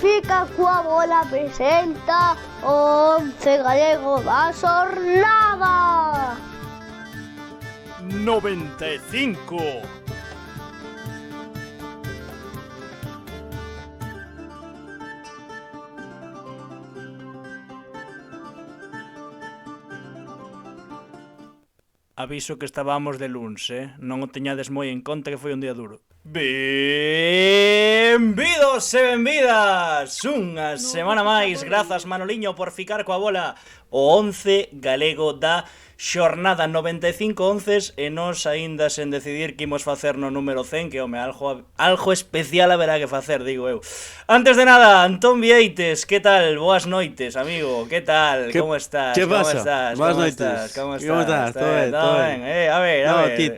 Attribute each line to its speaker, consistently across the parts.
Speaker 1: Fica coa bola presenta o 11 galego da xornada.
Speaker 2: 95. Aviso que estábamos de luns, non o teñades moi en conta que foi un día duro. Benvidos e benvidas unha semana máis. Grazas, Manoliño, por ficar coa bola o 11 galego da xornada. 95 onces e nós aínda sen decidir que imos facer no número 100, que, home, algo especial haberá que facer, digo eu. Antes de nada, Antón Vieites, que tal? Boas noites, amigo, que tal? Como estás?
Speaker 3: Que pasa?
Speaker 2: Boas
Speaker 3: noites.
Speaker 2: Como
Speaker 3: Como
Speaker 2: estás?
Speaker 3: Todo ben.
Speaker 2: A ver,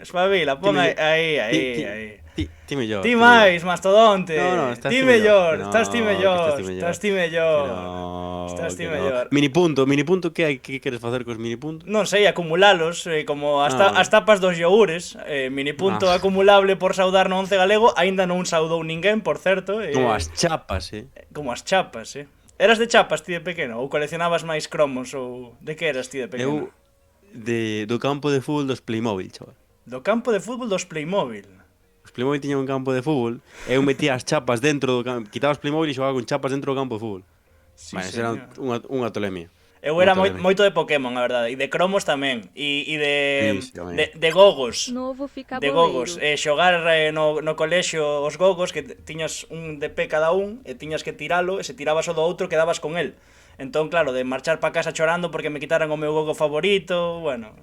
Speaker 2: espabila, pon aí. Ti mellor. Ti máis, mastodonte.
Speaker 3: No, estás
Speaker 2: ti
Speaker 3: ti
Speaker 2: mellor.
Speaker 3: mellor.
Speaker 2: Estás ti mellor.
Speaker 3: No,
Speaker 2: Estás ti
Speaker 3: no.
Speaker 2: mellor.
Speaker 3: Mini punto, que queres facer cos mini puntos?
Speaker 2: Non sei, acumulalos, como as tapas dos yogures, mini punto acumulable por saudar no 11 galego, aínda non saudou ninguén, por certo.
Speaker 3: Como as chapas,
Speaker 2: Como as chapas, Eras de chapas ti de pequeno? Ou coleccionabas máis cromos? Ou de que eras ti de pequeno?
Speaker 3: Eu do campo de fútbol dos Playmobil, chaval.
Speaker 2: Do campo de fútbol dos Playmobil?
Speaker 3: Os Playmobil tiñan un campo de fútbol e eu metía as chapas dentro do campo, quitaba os Playmobil e xogaba con chapas dentro do campo de fútbol.
Speaker 2: Sí,
Speaker 3: Era unha tolemia.
Speaker 2: Eu era moito de Pokémon, a verdade, e de cromos tamén, e de gogos.
Speaker 4: Novo fica
Speaker 2: de gogos, xogar no colexio os gogos, que tiñas un de pé cada un, e tiñas que tiralo, e se tirabas o do outro quedabas con el. Entón, claro, de marchar pa casa chorando porque me quitaran o meu gogo favorito, bueno,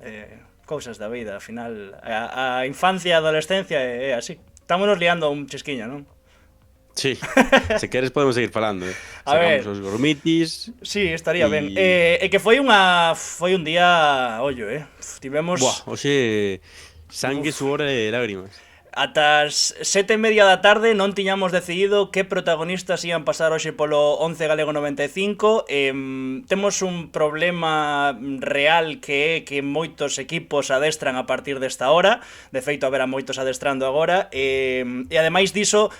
Speaker 2: cousas da vida, ao final, a infancia e a adolescencia é así. Estámonos liando un chesquiño, non?
Speaker 3: Sí, se queres podemos seguir falando,
Speaker 2: A ver,
Speaker 3: sacamos os gormitis.
Speaker 2: Sí, estaría ben. E que foi un día, ollo, tivemos...
Speaker 3: Buah, hoxe sangue, suor e lágrimas.
Speaker 2: Ata as 7:30 da tarde non tiñamos decidido que protagonistas ian pasar hoxe polo 11 galego 95. Temos un problema real que é que moitos equipos adestran a partir desta hora. De feito, haberá moitos adestrando agora. E ademais diso,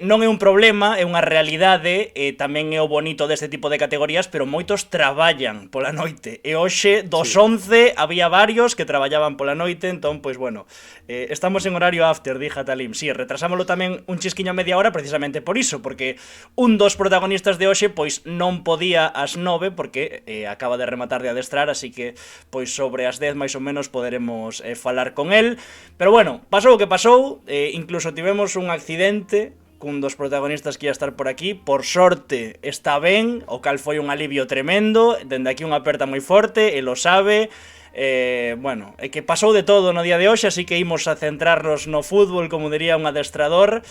Speaker 2: non é un problema, é unha realidade, tamén é o bonito deste tipo de categorías, pero moitos traballan pola noite, e hoxe dos 11 había varios que traballaban pola noite, entón, pois bueno, estamos en horario after, di Jatalim. Si, retrasámoslo tamén un chisquiño a media hora precisamente por iso, porque un dos protagonistas de hoxe, pois non podía ás 9, porque acaba de rematar de adestrar, así que, pois sobre as 10 máis ou menos poderemos falar con el, pero bueno, pasou o que pasou, incluso tivemos un accidente cun dos protagonistas que ia estar por aquí. Por sorte está ben, o cal foi un alivio tremendo. Dende aquí unha aperta moi forte, el o sabe. Bueno, é que pasou de todo no día de hoxe, así que imos a centrarnos no fútbol, como diría un adestrador.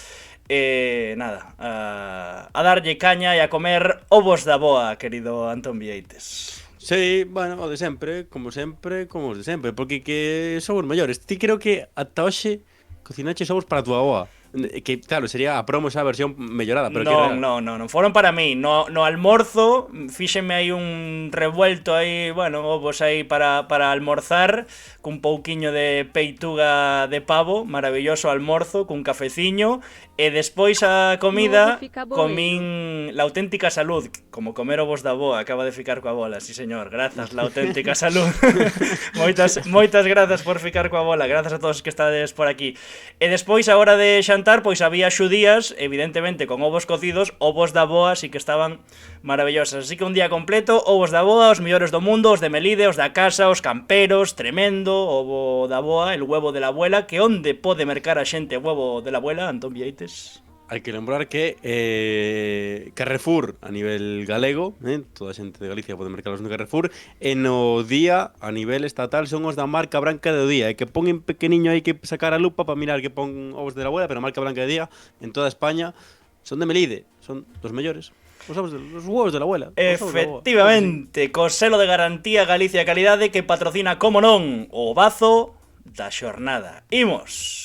Speaker 2: Nada, a darlle caña e a comer ovos da boa, querido Antón Vieites.
Speaker 3: Sí, bueno, o de sempre, como os de sempre, porque que somos maiores. Ti creo que ata hoxe cocinaches ovos para a túa boa. Que, claro, sería a promo esa versión mellorada, pero
Speaker 2: non foron para mí. No almorzo fíxeme aí un revuelto aí, bueno, ovos aí para almorzar, cun pouquiño de peituga de pavo, maravilloso almorzo, cun cafeciño, e despois a comida comín la auténtica salud, como comer ovos da boa. Acaba de ficar coa bola, sí señor, grazas, la auténtica salud. moitas grazas por ficar coa bola, grazas a todos que estades por aquí. E despois, a hora de xantar, pois había xudías, evidentemente con ovos cocidos, ovos da boa, así que estaban maravillosas. Así que un día completo, ovos da boa, os mellores do mundo, os de Melide, os da casa, os camperos, tremendo, ovo da boa, el huevo de la abuela, que onde pode mercar a xente o huevo de la abuela, Antón Vieites?
Speaker 3: Hai que lembrar que Carrefour a nivel galego, toda a xente de Galicia pode mercalos no Carrefour, e no día a nivel estatal son os da marca branca do día, e que pon en pequeniño hai que sacar a lupa para mirar que pon ovos de la abuela, pero a marca branca do día en toda España son de Melide, son dos mellores. Os huevos de la abuela.
Speaker 2: Efectivamente, co selo de garantía Galicia Calidade que patrocina, como non, o bazo da xornada. Imos.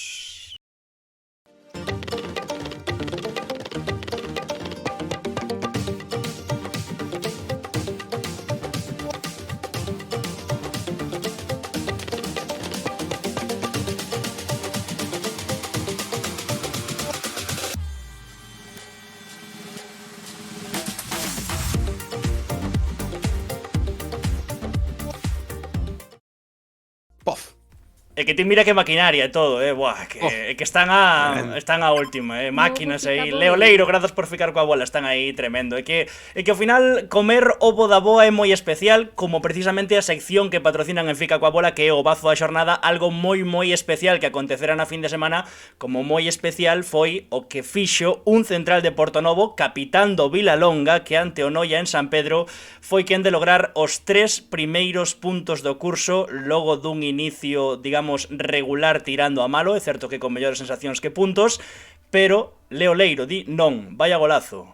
Speaker 2: É que ti mira que maquinaria e todo, buah, que están a última, máquinas aí. Leo Leiro, grazas por ficar coa bola, están aí tremendo. É que ao final comer ovo da boa é moi especial, como precisamente a sección que patrocinan en Fica coa bola, que é o bazo da xornada, algo moi especial que acontecera na fin de semana, como moi especial foi o que fixo un central de Portonovo, capitán do Vilalonga, que ante o Noia en San Pedro foi quen de lograr os 3 primeiros puntos do curso logo dun inicio, digamos, regular tirando a malo, é certo que con mellores sensacións que puntos, pero Leo Leiro di non, vaya golazo,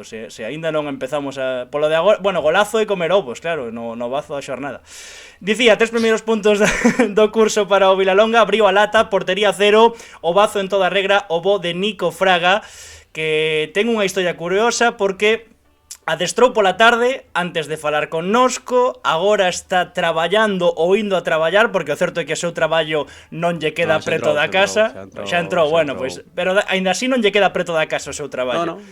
Speaker 2: se aínda non empezamos a... Polo de agora, bueno, golazo e comer ovos, claro, no bazo da xornada. Dicía, 3 primeiros puntos do curso para o Vilalonga, abriu a lata, portería 0, o bazo en toda regra, o bo de Nico Fraga, que ten unha historia curiosa porque adestrou pola tarde antes de falar connosco, agora está traballando ou indo a traballar, porque o certo é que o seu traballo non lle queda preto da casa. Xa entrou, bueno, pois, pero aínda así non lle queda preto da casa o seu traballo.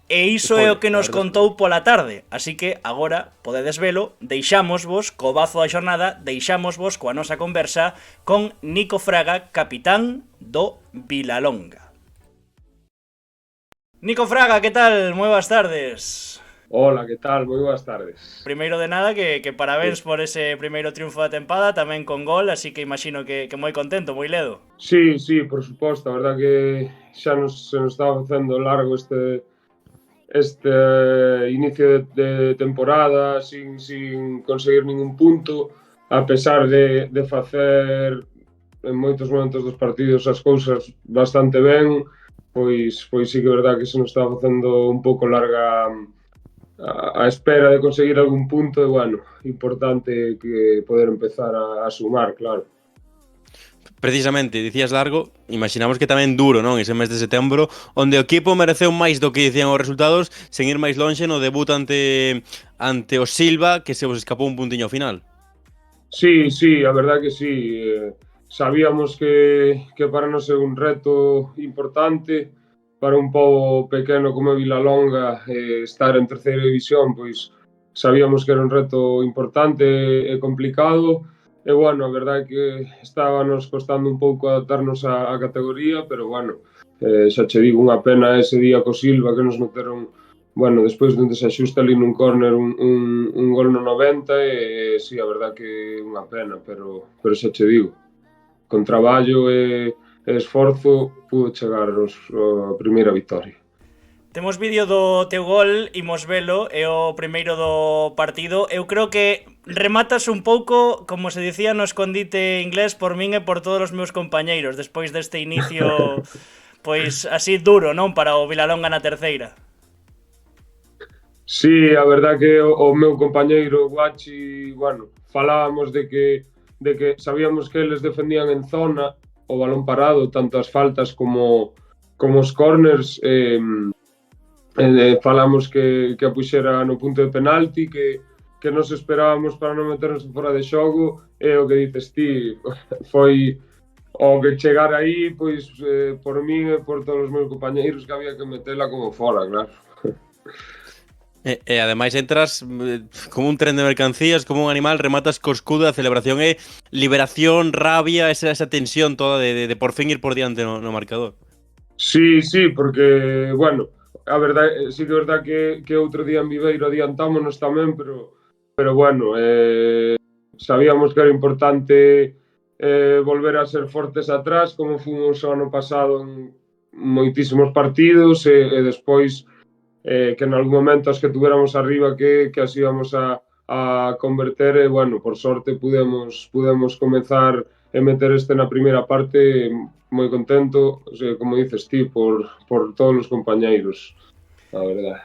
Speaker 2: E iso é o que nos contou pola tarde, así que agora podedes velo, deixámosvos co bazo da xornada, deixámosvos coa nosa conversa con Nico Fraga, capitán do Vilalonga. Nico Fraga, que tal? Moi boas tardes.
Speaker 4: Hola, que tal? Moi boas tardes.
Speaker 2: Primeiro de nada, que parabéns por ese primeiro triunfo da tempada, tamén con gol, así que imagino que moi contento, moi ledo.
Speaker 4: Sí, por suposto, a verdad que xa se nos estaba facendo largo este inicio de temporada sin conseguir ningún punto, a pesar de facer en moitos momentos dos partidos as cousas bastante ben, pois sí que é verdad que se nos estaba facendo un pouco larga a espera de conseguir algún punto e, bueno, importante que poder empezar a sumar, claro.
Speaker 3: Precisamente, dicías largo, imaginamos que tamén duro, non? Ese mes de setembro, onde o equipo mereceu máis do que dicían os resultados, sen ir máis lonxe no debut ante o Silva, que se vos escapou un puntiño ao final.
Speaker 4: Sí, a verdad que sí. Sabíamos que para nós é un reto importante, para un pobo pequeno como Vilalonga, estar en terceira división, pois sabíamos que era un reto importante e complicado, e, bueno, a verdade é que estábamos costando un pouco adaptarnos á categoría, pero, bueno, xa che digo, unha pena ese día co Silva, que nos meteron, bueno, despois de onde se axusta ali nun córner un gol no 90, e sí, a verdade que unha pena, pero xa che digo, con traballo e esforzo pudo chegar a primeira victoria.
Speaker 2: Temos vídeo do teu gol, imos velo, é o primeiro do partido. Eu creo que rematas un pouco, como se dicía no escondite inglés, por min e por todos os meus compañeiros, despois deste inicio, pois así duro, non? Para o Vilalonga na terceira.
Speaker 4: Sí, a verdad que o meu compañeiro Guachi, bueno, falábamos de que sabíamos que eles defendían en zona o balón parado, tanto as faltas como os corners, falamos que a puxera no punto de penalti, que nos esperábamos para non meternos fora de xogo, e o que dices ti, foi o que chegar aí, pois por min e por todos os meus compañeiros, que había que metela como fora, claro.
Speaker 3: E ademais entras como un tren de mercancías, como un animal, rematas co escudo, a celebración é liberación, rabia, esa tensión toda de por fin ir por diante no marcador.
Speaker 4: Sí, porque, bueno, a verdade, sí que é verdade que outro día en Viveiro adiantámonos tamén, pero bueno, sabíamos que era importante volver a ser fortes atrás, como fomos o ano pasado en moitísimos partidos, e despois que en algún momento as que tuviéramos arriba que as íbamos a converter, e, bueno, por sorte pudemos comenzar e meter na primeira parte. Moi contento, o sea, como dices ti, por todos os compañeiros, a verdade.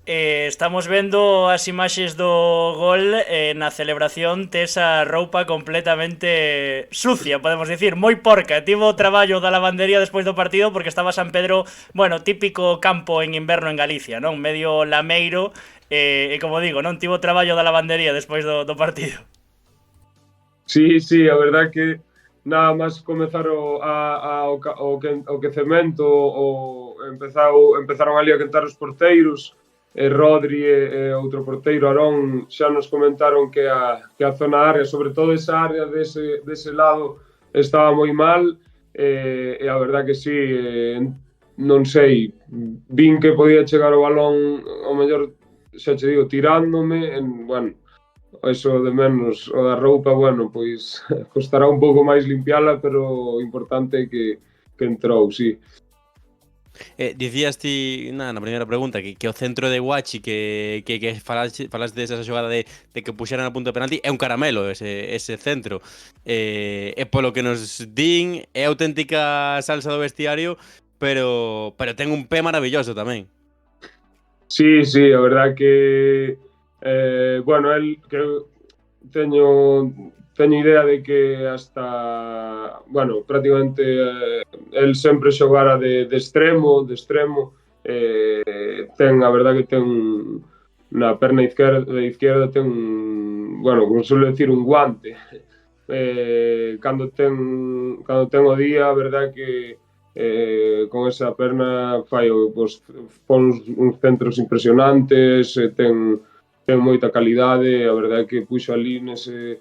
Speaker 2: Estamos vendo as imaxes do gol, na celebración tes a roupa completamente sucia, podemos dicir, moi porca. Tivo o traballo da lavandería despois do partido porque estaba San Pedro, bueno, típico campo en inverno en Galicia, non? Medio lameiro, e como digo, non tivo o traballo da lavandería despois do partido.
Speaker 4: Sí, a verdade que nada máis comezar o quecemento, empezaron ali a quentar os porteiros, Rodri e outro porteiro, Arón, xa nos comentaron que a zona área, sobre todo esa área dese lado estaba moi mal, e a verdad que sí, non sei, vin que podía chegar o balón, ao mellor, xa che digo, tirándome, bueno, eso de menos, o da roupa, bueno, pois costará un pouco máis limpiala, pero o importante é que entrou, sí.
Speaker 3: Dicías ti na primeira pregunta que o centro de Guachi que falaste desa xogada de que puxeran a punto de penalti é un caramelo ese centro. E polo que nos din é auténtica salsa do vestiario, pero ten un pé maravilloso tamén.
Speaker 4: Sí, sí, a verdad que bueno, el que teño idea de que hasta, bueno, prácticamente el sempre xogara de extremo, ten, a verdad que ten na perna izquierda ten, bueno, como suele decir, un guante. Cando ten o día, a verdad que con esa perna fai pon uns centros impresionantes, ten moita calidade, a verdade é que puxo ali nese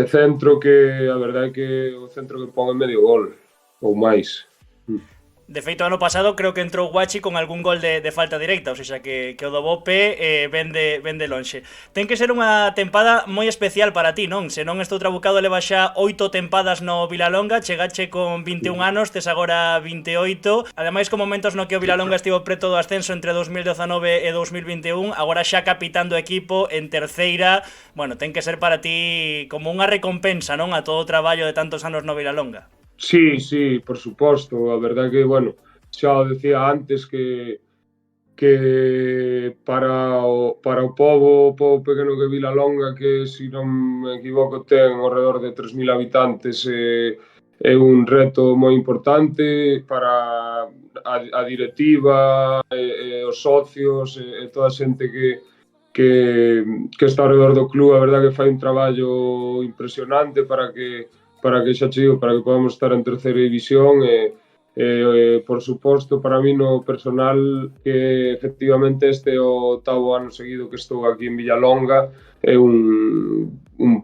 Speaker 4: centro que a verdade é que o centro que pon é medio gol ou máis.
Speaker 2: De feito, ano pasado creo que entrou Guachi con algún gol de falta directa, ou seja, que o do Bope vende lonxe. Ten que ser unha tempada moi especial para ti, non? Se non estou trabucado, leva xa 8 tempadas no Vilalonga, chegache con 21 anos, tes agora 28, ademais con momentos no que o Vilalonga estivo preto do ascenso entre 2019 e 2021, agora xa capitando o equipo en terceira, bueno, ten que ser para ti como unha recompensa, non? A todo o traballo de tantos anos no Vilalonga.
Speaker 4: Sí, sí, por suposto. A verdade que, bueno, xa o decía antes que para o pobo pequeno que Vilalonga, que, se non me equivoco, ten ao redor de 3.000 habitantes, é un reto moi importante para a directiva, os socios, e toda a xente que está ao redor do club. A verdade que fai un traballo impresionante para que xa che digo, para que podamos estar en terceira división, por suposto, para mí no personal, que efectivamente este é o 8º ano seguido que estou aquí en Villalonga, é un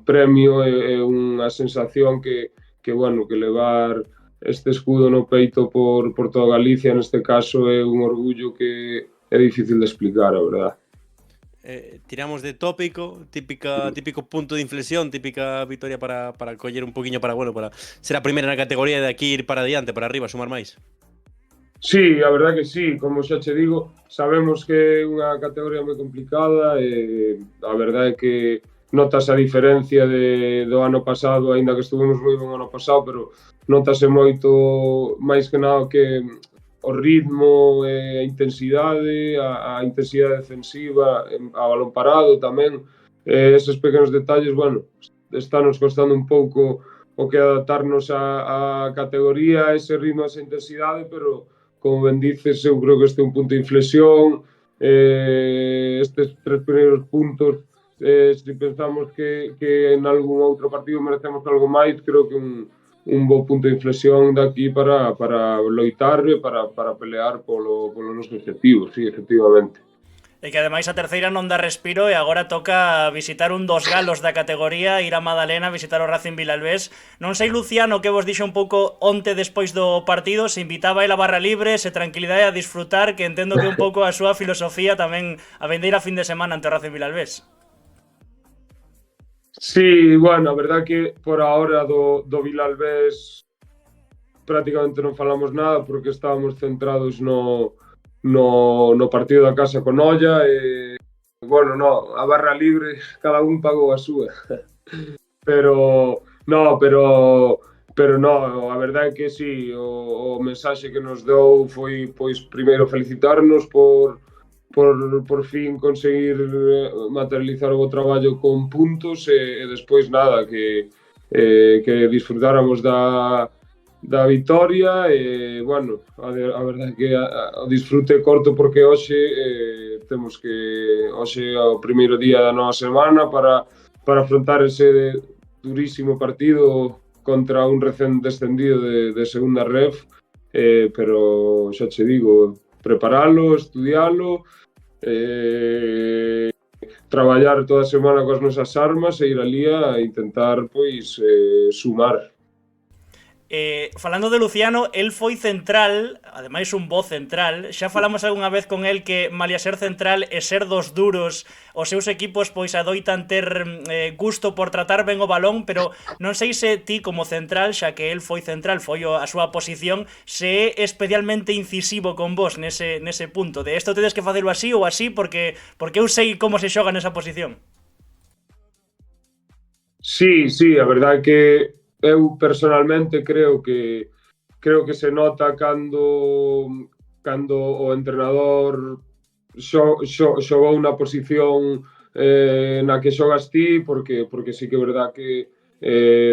Speaker 4: premio, é unha sensación que bueno, que levar este escudo no peito por toda Galicia, neste caso, é un orgullo que é difícil de explicar, a verdade.
Speaker 3: Tiramos de tópico, típico punto de inflexión, típica victoria para coller un poquinho para ser a primeira na categoría e de aquí ir para adiante, para arriba, sumar máis.
Speaker 4: Sí, a verdade que sí, como xa che digo, sabemos que é unha categoría moi complicada, e a verdade é que notas a diferencia do ano pasado, aínda que estuvemos moi ben o ano pasado, pero notase moito, máis que nada, que o ritmo, a intensidade, a intensidade defensiva, a balón parado tamén, eses pequenos detalles, bueno, estános costando un pouco o que adaptarnos á categoría, ese ritmo, esa intensidade, pero, como ben dices, eu creo que este é un punto de inflexión, estes 3 primeiros puntos, se pensamos que en algún outro partido merecemos algo máis, creo que un bo punto de inflexión daqui para loitar e para pelear polo noso objetivo, sí, efectivamente.
Speaker 2: E que ademais a terceira non dá respiro e agora toca visitar un dos galos da categoría, ir a Madalena, visitar o Racing Vilalbés. Non sei, Luciano, que vos dixo un pouco onte despois do partido, se invitaba a barra libre, se tranquilidade a disfrutar, que entendo que un pouco a súa filosofía tamén a vendeira fin de semana ante o Racing Vilalbés.
Speaker 4: Sí, bueno, a verdad que por ahora do Vilalbés prácticamente non falamos nada porque estábamos centrados no partido da casa con Olla, e, bueno, a barra libre cada un pagou a súa. pero no, a verdade é que sí, o mensaxe que nos dou foi, pois, primeiro felicitarnos por fin conseguir materializar o traballo con puntos, e despois nada, que disfrutáramos da vitoria, e, bueno, a verdade é que o disfrute corto porque hoxe temos que, hoxe é o primeiro día da nova semana para afrontar ese durísimo partido contra un recén descendido de segunda ref, pero xa che digo, preparalo, estudialo, traballar toda a semana coas nosas armas e ir alí a intentar, pois, sumar
Speaker 2: Falando de Luciano, el foi central, ademais un bo central. Xa falamos algunha vez con el que malia ser central e ser dos duros, os seus equipos pois adoitan ter gusto por tratar ben o balón, pero non sei se ti como central, xa que el foi central, foi a súa posición, se é especialmente incisivo con vos nese punto de isto tedes que facelo así ou así porque eu sei como se xoga nesa posición.
Speaker 4: Sí, a verdade é que eu personalmente creo que se nota cando o entrenador xogou na posición na que xogas ti, porque sí que é verdade que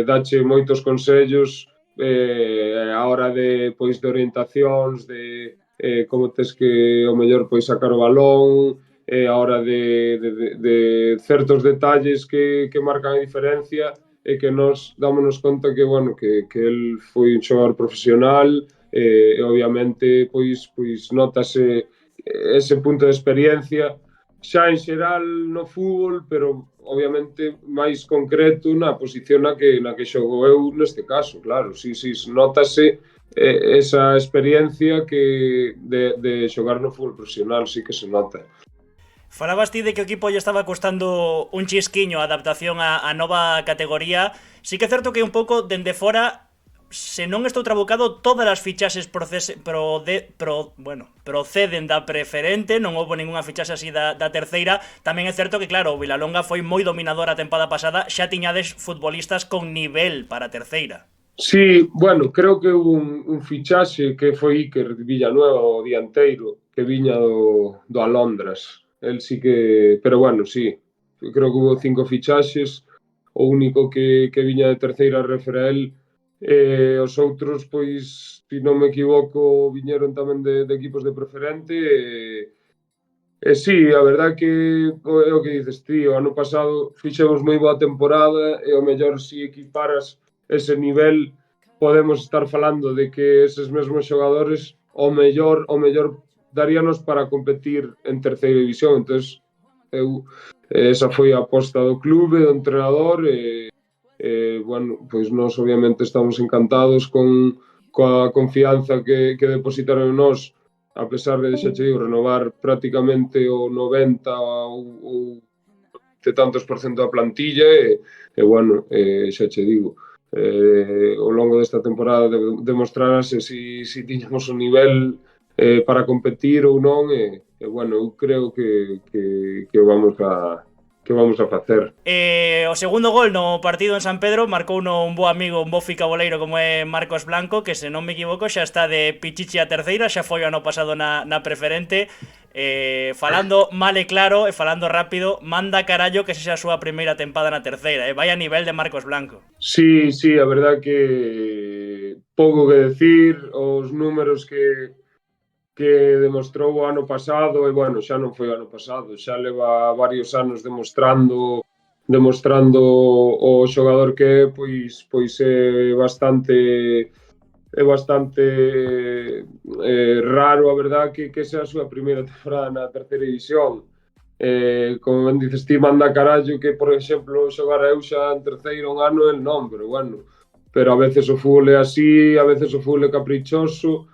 Speaker 4: dache moitos consellos a hora de orientacións, de como tes que o mellor sacar o balón, a hora de certos detalles que marcan a diferencia e que nos dámonos conta que, bueno, que el foi un xogador profesional e obviamente pois notase ese punto de experiencia xa en xeral no fútbol, pero obviamente máis concreto na posición na que xogo eu neste caso, claro, sí, notase esa experiencia que de xogar no fútbol profesional, sí que se nota.
Speaker 2: Falabas ti de que o equipo lle estaba costando un chisquiño a adaptación á nova categoría. Sí que é certo que un pouco dende fora, se non estou trabucado, todas as fichaxes proceden da preferente, non houve ninguna fichaxe así da terceira. Tamén é certo que, claro, o Vilalonga foi moi dominador a tempada pasada, xa tiñades futbolistas con nivel para a terceira.
Speaker 4: Sí, bueno, creo que un fichaxe que foi Iker Villanueva, o dianteiro, que viña do Alondras. El sí que... Pero bueno, sí, creo que hubo 5 fichaxes, o único que viña de terceira refere a el. Os outros, pois, se non me equivoco, viñeron tamén de equipos de preferente. Sí, a verdad que é o que dices ti, o ano pasado fixemos moi boa temporada e o mellor si equiparas ese nivel podemos estar falando de que eses mesmos xogadores o mellor daríanos para competir en terceira división. Entonces, esa foi a aposta do clube, do entrenador e bueno, pois nós obviamente estamos encantados coa confianza que depositaron en nós, a pesar de, xa che digo, renovar prácticamente o 90 ou de tantos por cento da plantilla e bueno, xa che digo, ao longo desta temporada demostrarase si tiñamos un nivel para competir ou non e bueno, eu creo que vamos a facer.
Speaker 2: O segundo gol no partido en San Pedro marcou un bo amigo, un bo ficaboleiro como é Marcos Blanco, que se non me equivoco xa está de Pichichi a terceira, xa foi o ano pasado na preferente. Falando mal e claro e falando rápido, manda carallo que sexa a súa primeira tempada na terceira, vai a nivel de Marcos Blanco.
Speaker 4: Sí, a verdad que pouco que decir, os números que demostrou o ano pasado, e bueno, xa non foi o ano pasado, xa leva varios anos demostrando o xogador que é, pois é bastante raro, a verdad, que sea a súa primeira temporada na terceira división. Como ben dices ti, manda carallo que, por exemplo, xogar eu xa en terceira un ano el non, pero bueno, pero a veces o fútbol é así, a veces o fútbol é caprichoso.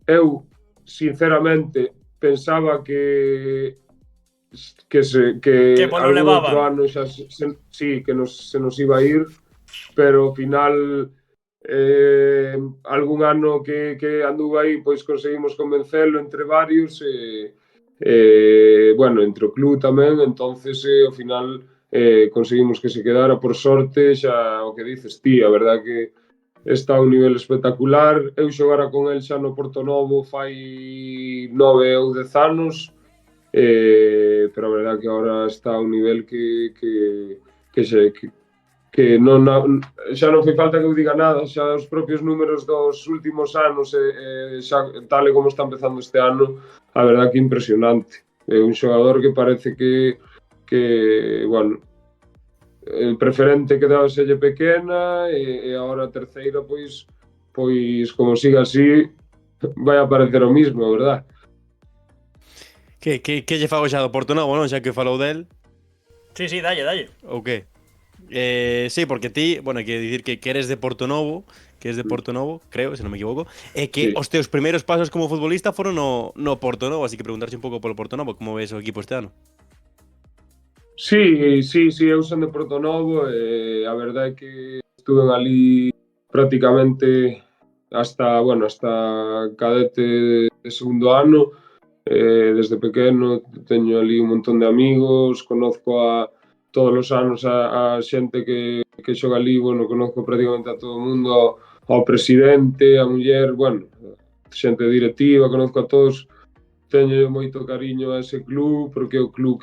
Speaker 4: Eu sinceramente pensaba que algún outro ano xa sí, que se nos iba a ir, pero ao final algún ano que anduvo aí, pois conseguimos convencelo entre varios bueno, entre o club tamén, entonces ao final conseguimos que se quedara por sorte. Xa o que dices ti, a verdad que está a un nivel espectacular. Eu xogara con el xa no Portonovo fai 9 ou 10 anos, pero a verdad que agora está a un nivel que non, xa non fai falta que eu diga nada, xa os propios números dos últimos anos xa tal e como está empezando este ano, a verdad que impresionante. É un xogador que parece que bueno, el preferente quedabaselle pequena e agora a terceira, pois como siga así vai a parecer o mismo, verdad?
Speaker 3: Que lle fago xa do Portonovo, non? Xa que falou del.
Speaker 2: Sí, dalle.
Speaker 3: Ou que? Sí, porque ti, bueno, hai que dicir que eres de Portonovo, creo, se non me equivoco, e que
Speaker 4: Sí.
Speaker 3: os teus primeiros pasos como futbolista foron no Portonovo, así que preguntarse un pouco polo Portonovo, como ves o equipo este ano?
Speaker 4: Sí, eu son de Portonovo e a verdade é que estuve ali prácticamente hasta cadete de segundo ano. Desde pequeno teño ali un montón de amigos, conozco a todos os anos a xente que xoga ali, bueno, conozco prácticamente a todo o mundo, ao presidente, a muller, bueno, xente directiva, conozco a todos, teño moito cariño a ese club, porque é o club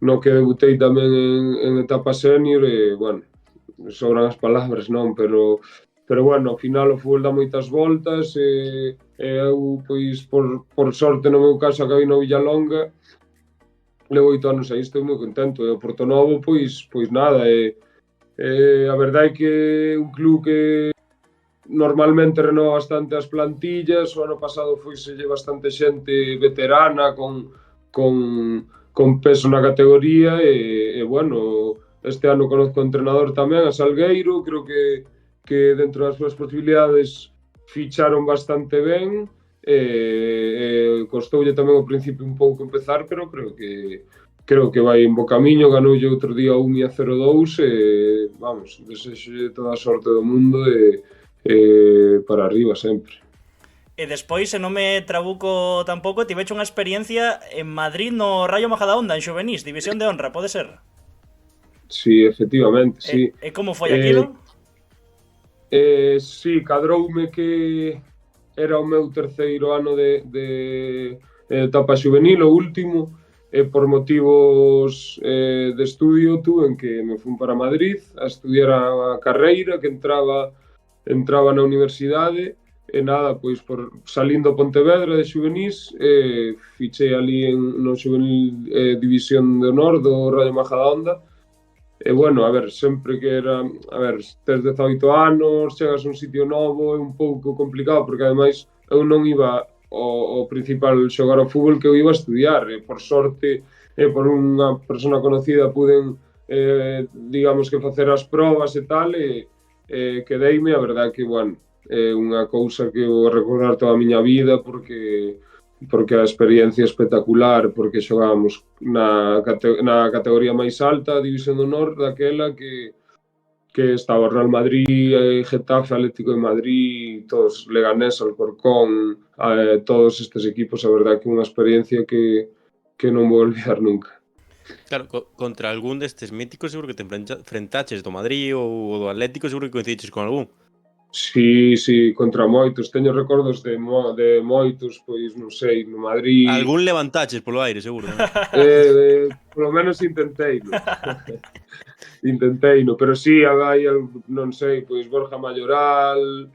Speaker 4: no que debutei tamén en etapa senior e, bueno, sobran as palabras, non? Pero bueno, ao final o fútbol dá moitas voltas e eu, pois, por sorte no meu caso acabei no Villalonga, levo 8 anos aí, estou moi contento. E o Portonovo, pois nada, a verdade é que é un club que normalmente renova bastante as plantillas. O ano pasado foiselle bastante xente veterana con peso na categoría e bueno, este ano conozco o entrenador tamén, a Salgueiro, creo que dentro das súas posibilidades ficharon bastante ben costoulle tamén ao principio un pouco empezar, pero creo que vai en bo camiño. Ganoulle outro día 1-0-2 e vamos, desexolle toda a sorte do mundo e para arriba sempre.
Speaker 2: E despois, se non me trabuco tampouco, tiveche unha experiencia en Madrid no Rayo Majadahonda, en Xuvenís, División de Honra, pode ser?
Speaker 4: Sí, efectivamente, sí.
Speaker 2: E como foi aquilo?
Speaker 4: Sí, cadroume que era o meu terceiro ano de etapa xuvenil, o último, e por motivos de estudio tuve que me fun para Madrid a estudiar a carreira que entraba na universidade e nada, pois por salindo Pontevedra de xuvenís fichei ali no xuvenil División de Honor do Rayo Majadahonda. E bueno, a ver, sempre que era, a ver, tes 18 anos, chegas a un sitio novo, é un pouco complicado, porque ademais eu non iba ao principal xogar ao fútbol, que eu iba a estudiar, e por sorte, por unha persona conocida puden, digamos que facer as probas e tal, e quedeime, a verdade que, bueno, é unha cousa que vou recordar toda a miña vida, porque a experiencia espectacular, porque xogábamos na categoría máis alta, a División de Honor, daquela que estaba Real Madrid, Getafe, Atlético de Madrid, todos, Leganés, Alcorcón, todos estes equipos, a verdade que unha experiencia que non vou olvidar nunca.
Speaker 3: Claro, contra algún destes míticos seguro que te enfrentaches do Madrid ou do Atlético, seguro que coincidiches con algún.
Speaker 4: Sí, contra moitos. Teño recordos de moitos, pois non sei, no Madrid.
Speaker 3: Algún levantaches polo aire, seguro.
Speaker 4: Polo menos intenteino. Intenteino, pero sí, hai, non sei, pois Borja Mayoral,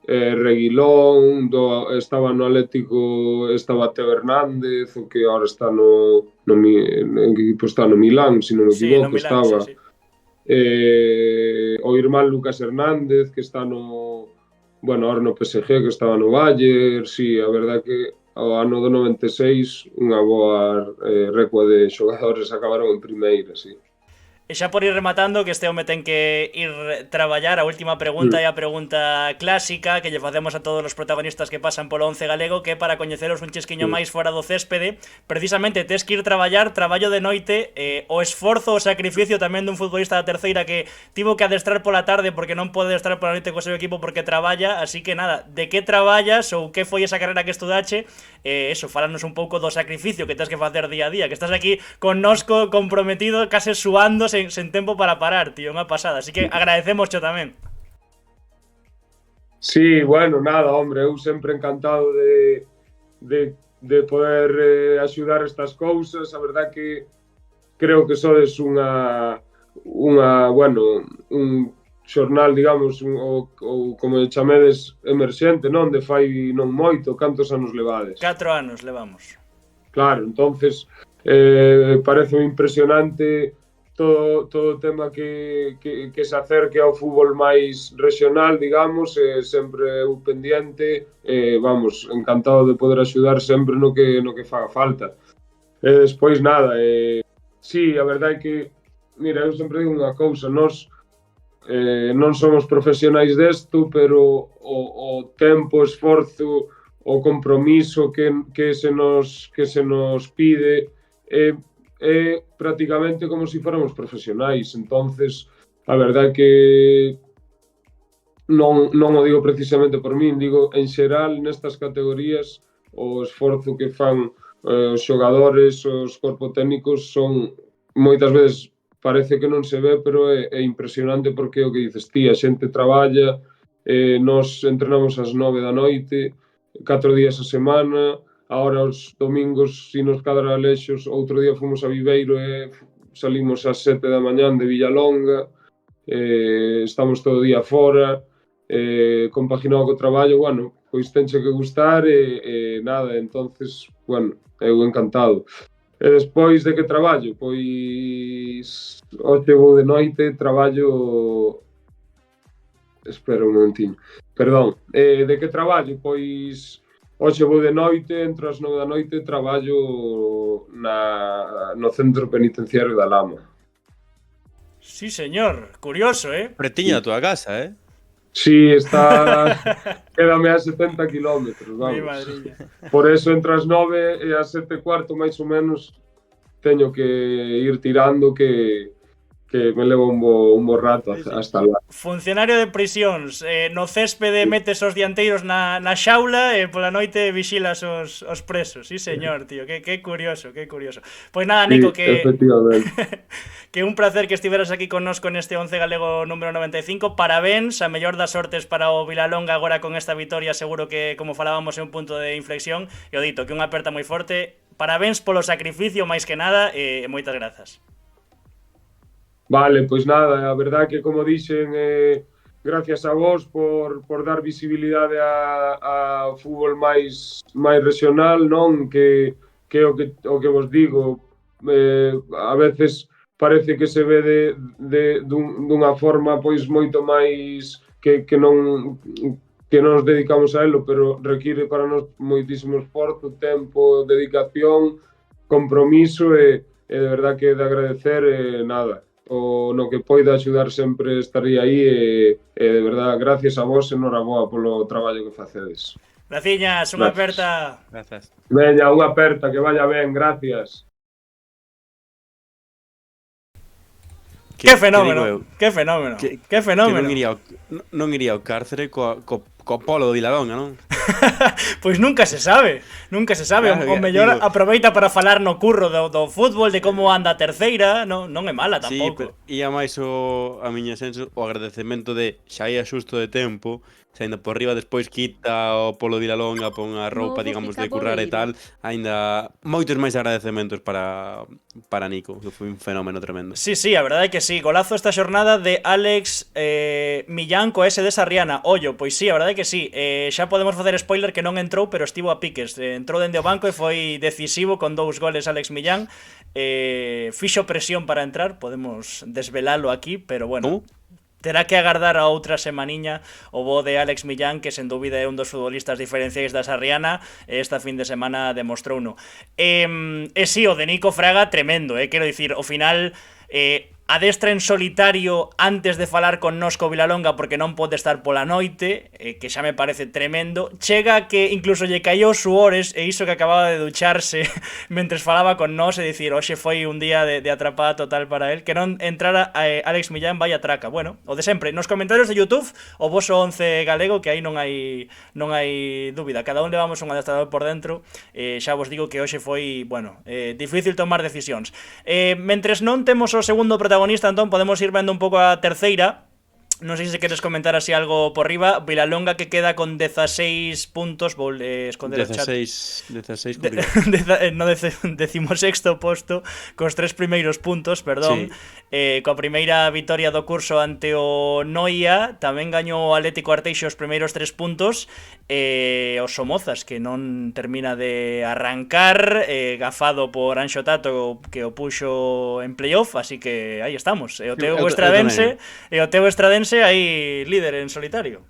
Speaker 4: Reguilón, estaba no Atlético, estaba Teo Hernández, o que agora está en que equipo está no Milán, se non me equivoco,
Speaker 2: no Milán,
Speaker 4: estaba.
Speaker 2: Sí.
Speaker 4: O irmán Lucas Hernández, que está bueno, ahora no PSG, que estaba no Bayern. Sí, a verdade que ao ano do 96 unha boa recua de xogadores acabaron en primeira, sí.
Speaker 2: E xa por ir rematando, que este home ten que ir traballar, a última pregunta é a pregunta clásica que lle facemos a todos os protagonistas que pasan polo 11 galego, que é para coñeceros un chisquiño máis fora do céspede. Precisamente tes que ir traballar, traballo de noite, o esforzo, o sacrificio tamén dun futbolista da terceira que tivo que adestrar pola tarde porque non pode adestrar pola noite co seu equipo porque traballa, así que nada, de que traballas ou que foi esa carreira que estudache, eso, fálanos un pouco do sacrificio que tens que facer día a día, que estás aquí connosco comprometido, case suando sen tempo para parar, tío, unha pasada. Así que agradecémoscho tamén.
Speaker 4: Sí, bueno, nada, hombre, eu sempre encantado de poder axudar estas cousas. A verdade que creo que sodes unha bueno, un xornal, digamos, ou como chamedes emerxente, non? De fai non moito, cantos anos levades?
Speaker 2: 4 anos levamos.
Speaker 4: Claro, entonces parece impresionante todo o tema que se acerque ao fútbol máis regional, digamos, sempre eu pendiente, vamos, encantado de poder axudar sempre no que faga falta. Despois nada, sí, a verdade é que mira, eu sempre digo unha cousa, nós non somos profesionais desto, pero o tempo, o esforzo, o compromiso que se nos pide é prácticamente como se fóramos profesionais. Entonces, a verdade que non o digo precisamente por min, digo en xeral nestas categorías o esforzo que fan os xogadores, os corpos técnicos son moitas veces parece que non se ve, pero é impresionante porque é o que dices ti, a xente traballa, nos entrenamos ás 9 da noite, 4 días a semana, agora os domingos, si nos cadra lexos, outro día fomos a Viveiro e salimos ás 7 da mañán de Villalonga, estamos todo o día fora, compaginado co traballo, bueno, pois tenche que gustar e nada, entonces, bueno, eu encantado. E despois de que traballo? Pois hoxe vou de noite, traballo... Espera un momentiño. Perdón. De que traballo? Pois hoxe vou de noite, entro ás 9 da noite, traballo no centro penitenciario da Lama.
Speaker 2: Sí, señor. Curioso, ¿eh?
Speaker 3: Pretiña da túa casa, eh?
Speaker 4: Sí, está... Quédame a 70 kilómetros, vamos.
Speaker 2: Mi madriña.
Speaker 4: Por eso entre as 9 e as 7:15, máis ou menos, teño que ir tirando que me levo un bo rato hasta lá.
Speaker 2: Funcionario de prisións, no céspede metes os dianteiros na xaula e pola noite vixilas os presos. Sí, señor, tío, que curioso, que curioso. Pois nada, Nico,
Speaker 4: Sí, efectivamente.
Speaker 2: que un placer que estiveras aquí connosco neste 11 galego número 95. Parabéns, a mellor das sortes para o Vilalonga agora con esta vitoria, seguro que, como falábamos, é un punto de inflexión. E o dito, que unha aperta moi forte. Parabéns polo sacrificio, máis que nada, e moitas grazas.
Speaker 4: Vale, pois nada, a verdade que, como dixen, gracias a vos por dar visibilidade ao fútbol máis regional, non? Que é o que vos digo, a veces parece que se ve dunha forma pois moito máis que non nos dedicamos a elo, pero require para nós moitísimo esforzo, tempo, dedicación, compromiso e de verdade que de agradecer nada. O no que poida axudar sempre estaría aí e de verdade, gracias a vos, enhoraboa polo traballo que facedes.
Speaker 2: Graciñas, unha aperta.
Speaker 3: Grazas.
Speaker 4: Veña, unha aperta, que vaya ben, gracias.
Speaker 2: Que fenómeno, que fenómeno, que fenómeno.
Speaker 3: Que non iría ao cárcere co polo do Vilalonga, non?
Speaker 2: Pois nunca se sabe. Claro, o mellor digo, aproveita para falar no curro do fútbol, de como anda a terceira, non é mala tampouco.
Speaker 3: Sí, e a máis a miña senso o agradecemento de xa ia xusto de tempo, saindo por riba, despois quita o polo de Vilalonga, pon a roupa, digamos, de currar e tal, aínda moitos máis agradecementos para Nico, que foi un fenómeno tremendo.
Speaker 2: Sí, a verdade é que sí, golazo esta xornada de Alex Millán co S de Sarriana. Ollo, pois sí, a verdade é que sí, xa podemos facer spoiler que non entrou, pero estivo a piques, entrou dende o banco e foi decisivo con 2 goles Alex Millán, fixo presión para entrar, podemos desvelalo aquí, pero bueno... Terá que agardar a outra semaniña o bo de Alex Millán, que sen dúbida é un dos futbolistas diferenciais da Sarriana, e esta fin de semana demostrouno. E si, o de Nico Fraga, tremendo, quero dicir, ao final... adestra en solitario antes de falar con nos co Vilalonga porque non pode estar pola noite, que xa me parece tremendo. Chega que incluso lle caíu suores e iso que acababa de ducharse mentres falaba con nos, e dicir, hoxe foi un día de atrapada total para él, que non entrara Alex Millán, vaya traca. Bueno, o de sempre, nos comentarios de YouTube o voso 11 galego, que aí non hai dúbida, cada un levamos un adestrador por dentro, xa vos digo que hoxe foi, bueno, difícil tomar decisións. Mentres non temos o segundo protagonista, entón podemos ir vendo un pouco a terceira. Non sei se queres comentar así algo por riba. Vilalonga, que queda con 16 puntos, vou esconder o chat.
Speaker 3: 16
Speaker 2: no 16º posto, cos 3 primeiros puntos, perdón. Sí. Coa primeira vitoria do curso ante o Noia, tamén gañou o Atlético Arteixo os primeiros 3 puntos, o Somozas, que non termina de arrancar, gafado por Anxo Tato, que o puxo en playoff, así que aí estamos. E o teu estradense aí líder en solitario.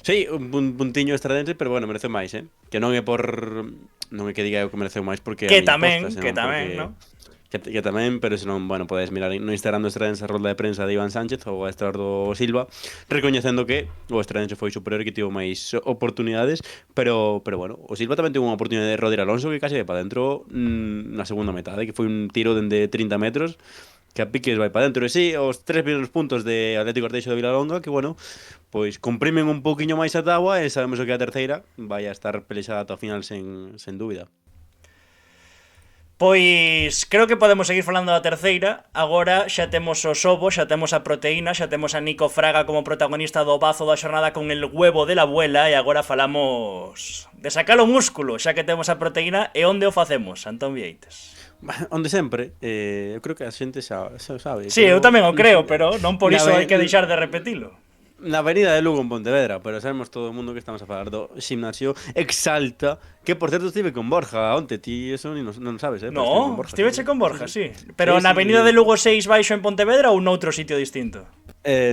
Speaker 3: Sí, un puntiño estradense, pero bueno, mereceu máis, que non é que diga eu que mereceu máis porque
Speaker 2: que tamén, non?
Speaker 3: que tamén, pero senón, bueno, podes mirar no Instagram do Estredense a rolda de prensa de Iván Sánchez ou a Estrardo Silva, recoñecendo que o Estredense foi superior e que tivo máis oportunidades, pero bueno, o Silva tamén tivo unha oportunidade de Rodri Alonso que case vai para dentro na segunda metade, que foi un tiro dende 30 metros que a piques vai para dentro. E sí, os 3 primeros puntos de Atlético Arteixo de Vilalonga, que bueno, pois comprimen un pouquiño máis a táboa e sabemos que a terceira vai a estar pelexada ata o final sen dúbida.
Speaker 2: Pois creo que podemos seguir falando da terceira. Agora xa temos o xobo, xa temos a proteína, xa temos a Nico Fraga como protagonista do bazo da xornada con el huevo de la abuela. E agora falamos de sacar o músculo, xa que temos a proteína. E onde o facemos, Antón Vieites?
Speaker 3: Onde sempre, eu creo que a xente xa sabe.
Speaker 2: Sí, eu tamén o creo, pero non por iso hai que deixar de repetilo.
Speaker 3: Na avenida de Lugo en Pontevedra, pero sabemos todo o mundo que estamos a falar do gimnasio Exalta, que por certo estive con Borja onte, ti eso non sabes,
Speaker 2: No, estiveche con Borja, sí. Pero na avenida de Lugo 6 baixo en Pontevedra ou noutro sitio distinto?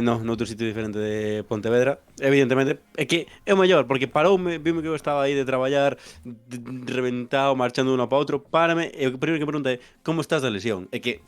Speaker 3: No, noutro sitio diferente de Pontevedra, evidentemente. É que é o mellor, porque paroume, vime que eu estaba aí de traballar reventado, marchando de uno para outro, párame, e o primeiro que pregunta é como estás da lesión? É que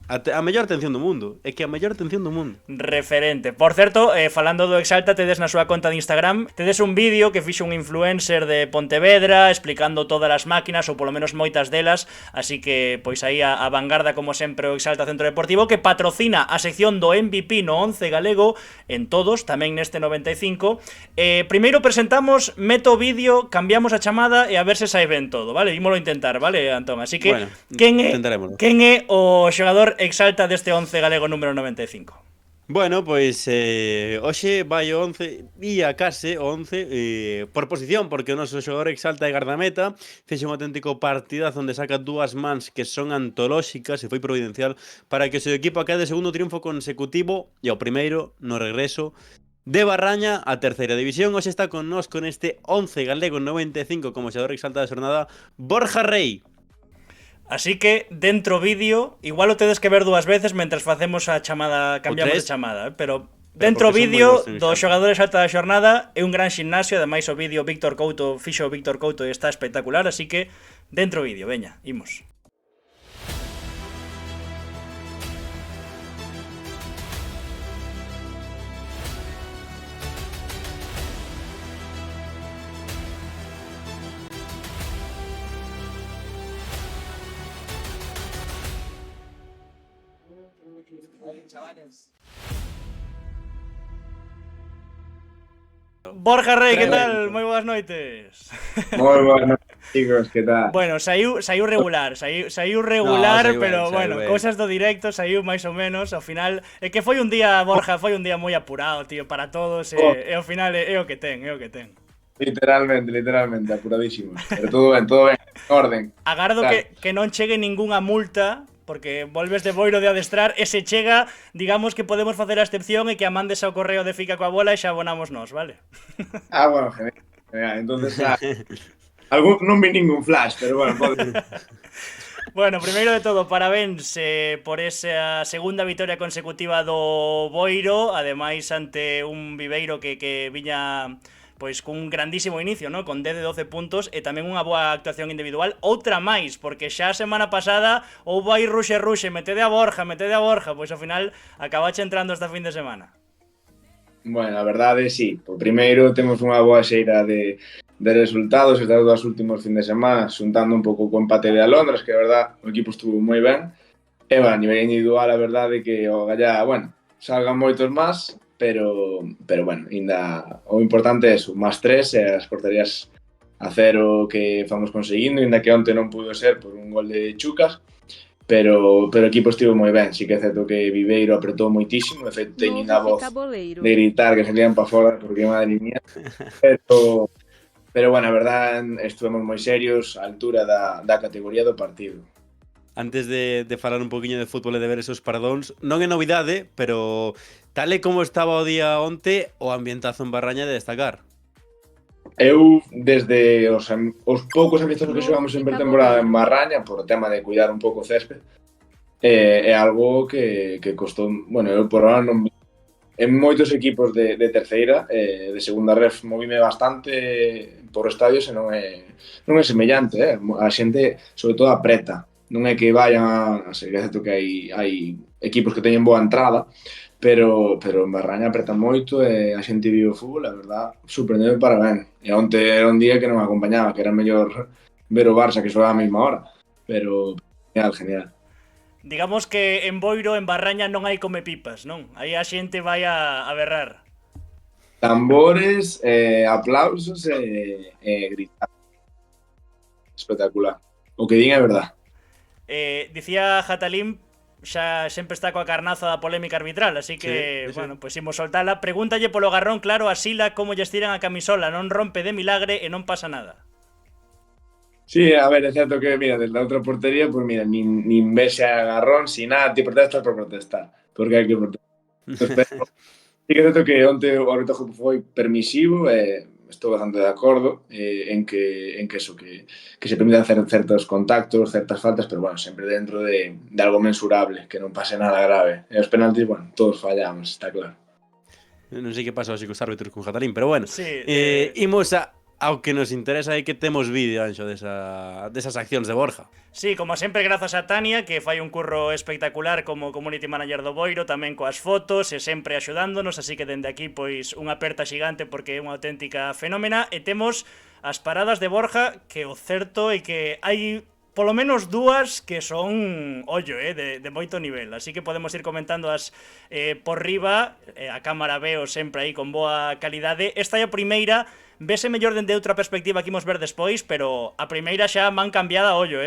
Speaker 3: a mellor atención do mundo. É que a mellor atención do mundo.
Speaker 2: Referente. Por certo, falando do Exalta, tedes na súa conta de Instagram, tedes un vídeo que fixo un influencer de Pontevedra explicando todas as máquinas, ou polo menos moitas delas, así que, pois aí a vanguarda, como sempre, o Exalta Centro Deportivo, que patrocina a sección do MVP no 11 galego, en todos, tamén neste 95. Primeiro presentamos, meto o vídeo, cambiamos a chamada e a ver se sai ben todo, vale? Ímolo intentar, vale, Antón? Así que,
Speaker 3: bueno,
Speaker 2: quen é o xogador Exalta deste 11 galego número 95?
Speaker 3: Bueno, pois hoxe vai o 11 e a case o 11 por posición, porque o noso xogador Exalta é gardameta, fixe un auténtico partidazo onde saca dúas mans que son antolóxicas e foi providencial para que o seu equipo acade segundo triunfo consecutivo e o primeiro no regreso de Barraña a terceira división. Hoxe está con nós con este 11 galego 95 como xogador Exalta da xornada, Borja Rei.
Speaker 2: Así que, dentro vídeo, igual o tedes que ver dúas veces mentras facemos a chamada, cambiamos de chamada, pero dentro vídeo do xogador Exalta da xornada é un gran ximnasio, ademais o vídeo Víctor Couto, fixo Víctor Couto e está espectacular, así que dentro vídeo, veña, imos. Borja Rei, que tal? Moi boas noites.
Speaker 5: Moi boas noites, chicos, que tal?
Speaker 2: Bueno, saiu regular,
Speaker 3: No,
Speaker 2: pero
Speaker 3: ben,
Speaker 2: bueno,
Speaker 3: ben.
Speaker 2: cousas do directo, saiu máis ou menos. Ao final, é que foi un día, Borja, foi un día moi apurado, tío, para todos, e ao final é o que ten.
Speaker 5: Literalmente, apuradísimos. Pero todo ben, en orden.
Speaker 2: Agardo que non chegue ningunha multa, porque volves de boiro de adestrar, e se chega, digamos que podemos facer a excepción e que a mandes ao correo de Fica coa bola e xa abonamos nós, vale?
Speaker 5: Bueno, genial. Entonces, non vi ningún flash, pero bueno, pode.
Speaker 2: Bueno, primeiro de todo, parabéns por esa segunda vitoria consecutiva do Boiro, ademais ante un Viveiro que viña pois cun grandísimo inicio, ¿no? Con 10 de 12 puntos e tamén unha boa actuación individual. Outra máis, porque xa a semana pasada houbo aí ruxe, metede a Borja, pois ao final acabache entrando esta fin de semana.
Speaker 5: Bueno, a verdade, sí. Por primeiro, temos unha boa xeira de resultados estas dúas últimos fin de semana, xuntando un pouco co empate de Alondras, que a verdade o equipo estuvo moi ben. E, bueno, a nivel individual, a verdade que o Gallá, bueno, salgan moitos máis, pero bueno, ainda o importante é eso, máis 3 e as porterías a 0 que fomos conseguindo, ainda que onte non pudo ser por un gol de Chucas, pero o equipo estivo moi ben. Si que é certo que Viveiro apretou moitísimo, de feito teño a voz de gritar que salían para fora porque madre mía, pero bueno, a verdade estuvemos moi serios á altura da categoría do partido.
Speaker 3: Antes de falar un poquinho de fútbol e de ver esos pardóns, non é novidade, pero tal e como estaba o día onte, o ambientazo en Barraña de destacar.
Speaker 5: Eu, desde os poucos amistosos que xogamos en pretemporada en Barraña, por o tema de cuidar un pouco o césped, é algo que costou, bueno, eu por ahora non vi. En moitos equipos de terceira, de segunda ref, movime bastante por estadios e non é semellante, a xente, sobre todo, apreta. non é que vayan a ser, é certo que hai equipos que teñen boa entrada, pero en Barraña apretan moito e a xente vive o fútbol, a verdad, sorprendeu para ben. E onte era un día que non acompañaba, que era mellor ver o Barça que xogar a mesma hora, pero genial, genial.
Speaker 2: Digamos que en Boiro, en Barraña, non hai come pipas, non? Aí a xente vai a berrar.
Speaker 5: Tambores, aplausos e gritar. Espectacular. O que din é verdad.
Speaker 2: Dicía Jatalim, xa sempre está coa carnaza da polémica arbitral, así que,
Speaker 3: sí.
Speaker 2: bueno, pois imos soltala. Pregúntalle polo garrón claro a Sila como lle estiran a camisola, non rompe de milagre e non pasa nada.
Speaker 5: Sí, a ver, é certo que, mira, desde a outra portería, pues mira, nin ves a agarrón, sin nada, ti protestas por protestar, porque hai que protestar. Pero, sí que é certo que onte o arbitraje foi permisivo e estou bastante de acordo en que eso, que se permitan hacer certos contactos, certas faltas, pero bueno, sempre dentro de algo mensurable, que non pase nada grave. E os penaltis, bueno, todos fallamos, está claro.
Speaker 3: Non sei que pasa hoxe cos árbitros con Jatarín, pero bueno.
Speaker 2: Sí,
Speaker 3: imos ao que nos interesa é que temos vídeo, Anxo, desas accións de Borja.
Speaker 2: Sí, como sempre, grazas a Tania, que fai un curro espectacular como community manager do Boiro, tamén coas fotos e sempre axudándonos, así que dende aquí, pois, unha aperta xigante porque é unha auténtica fenómena, e temos as paradas de Borja, que o certo é que hai polo menos dúas que son ollo, de moito nivel, así que podemos ir comentando as por riba, a cámara veo sempre aí con boa calidade. Esta é a primeira, vese mellor dende outra perspectiva que imos ver despois, pero a primeira xa man cambiada ollo,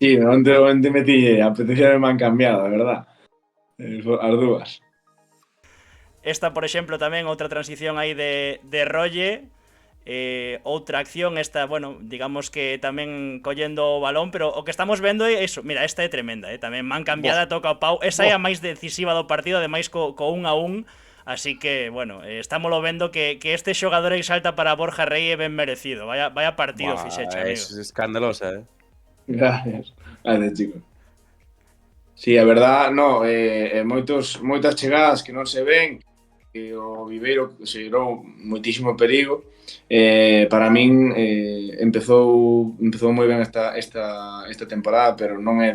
Speaker 5: Sí, onte metí a petición de man cambiada, verdad? As dúas.
Speaker 2: Esta, por exemplo, tamén outra transición aí de Rolle, outra acción, esta, bueno, digamos que tamén collendo o balón, pero o que estamos vendo é eso. Mira, esta é tremenda, tamén man cambiada, toca o pau, esa é a máis decisiva do partido, ademais co 1-1, así que, bueno, estámoslo vendo que este xogador exalta para Borja Rey é ben merecido. Vaya partido fixecha, amigo.
Speaker 3: É escandalosa,
Speaker 5: Gracias. Gracias, chicos. Sí, a verdad, no, moitas chegadas que non se ven, que o Viveiro xerou moitísimo perigo. Para min empezou moi ben esta temporada, pero non é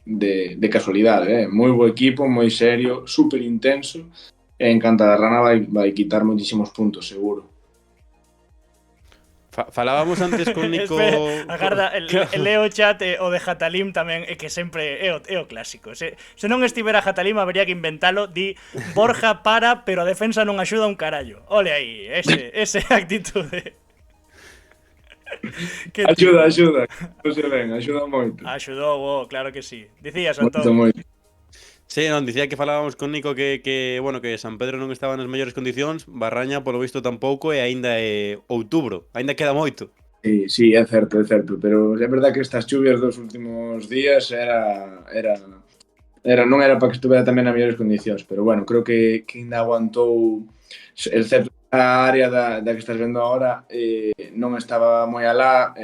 Speaker 5: de casualidade, moi bo equipo, moi serio, super intenso, e en Cantadarrana vai quitar moitísimos puntos, seguro.
Speaker 3: Falábamos antes con Nico...
Speaker 2: Agarda, el leo chat o de Jatalim tamén é que sempre é o clásico. Se non estivera Jatalim habería que inventalo. Di Borja para, pero a defensa non axuda un carallo. Ole aí, ese actitude.
Speaker 5: Axuda. Non se ven, axuda moito.
Speaker 2: Axudou, claro que sí. Dicías, Antón.
Speaker 5: Moito.
Speaker 3: Sí, non, dicía que falábamos con Nico que San Pedro non estaba nas mellores condicións, Barraña, polo visto, tampouco, e aínda é outubro, aínda queda moito.
Speaker 5: Sí, é certo, pero é verdad que estas chuvias dos últimos días non era para que estuvera tamén nas mellores condicións, pero bueno, creo que aínda aguantou, excepto a área da que estás vendo agora, non estaba moi alá,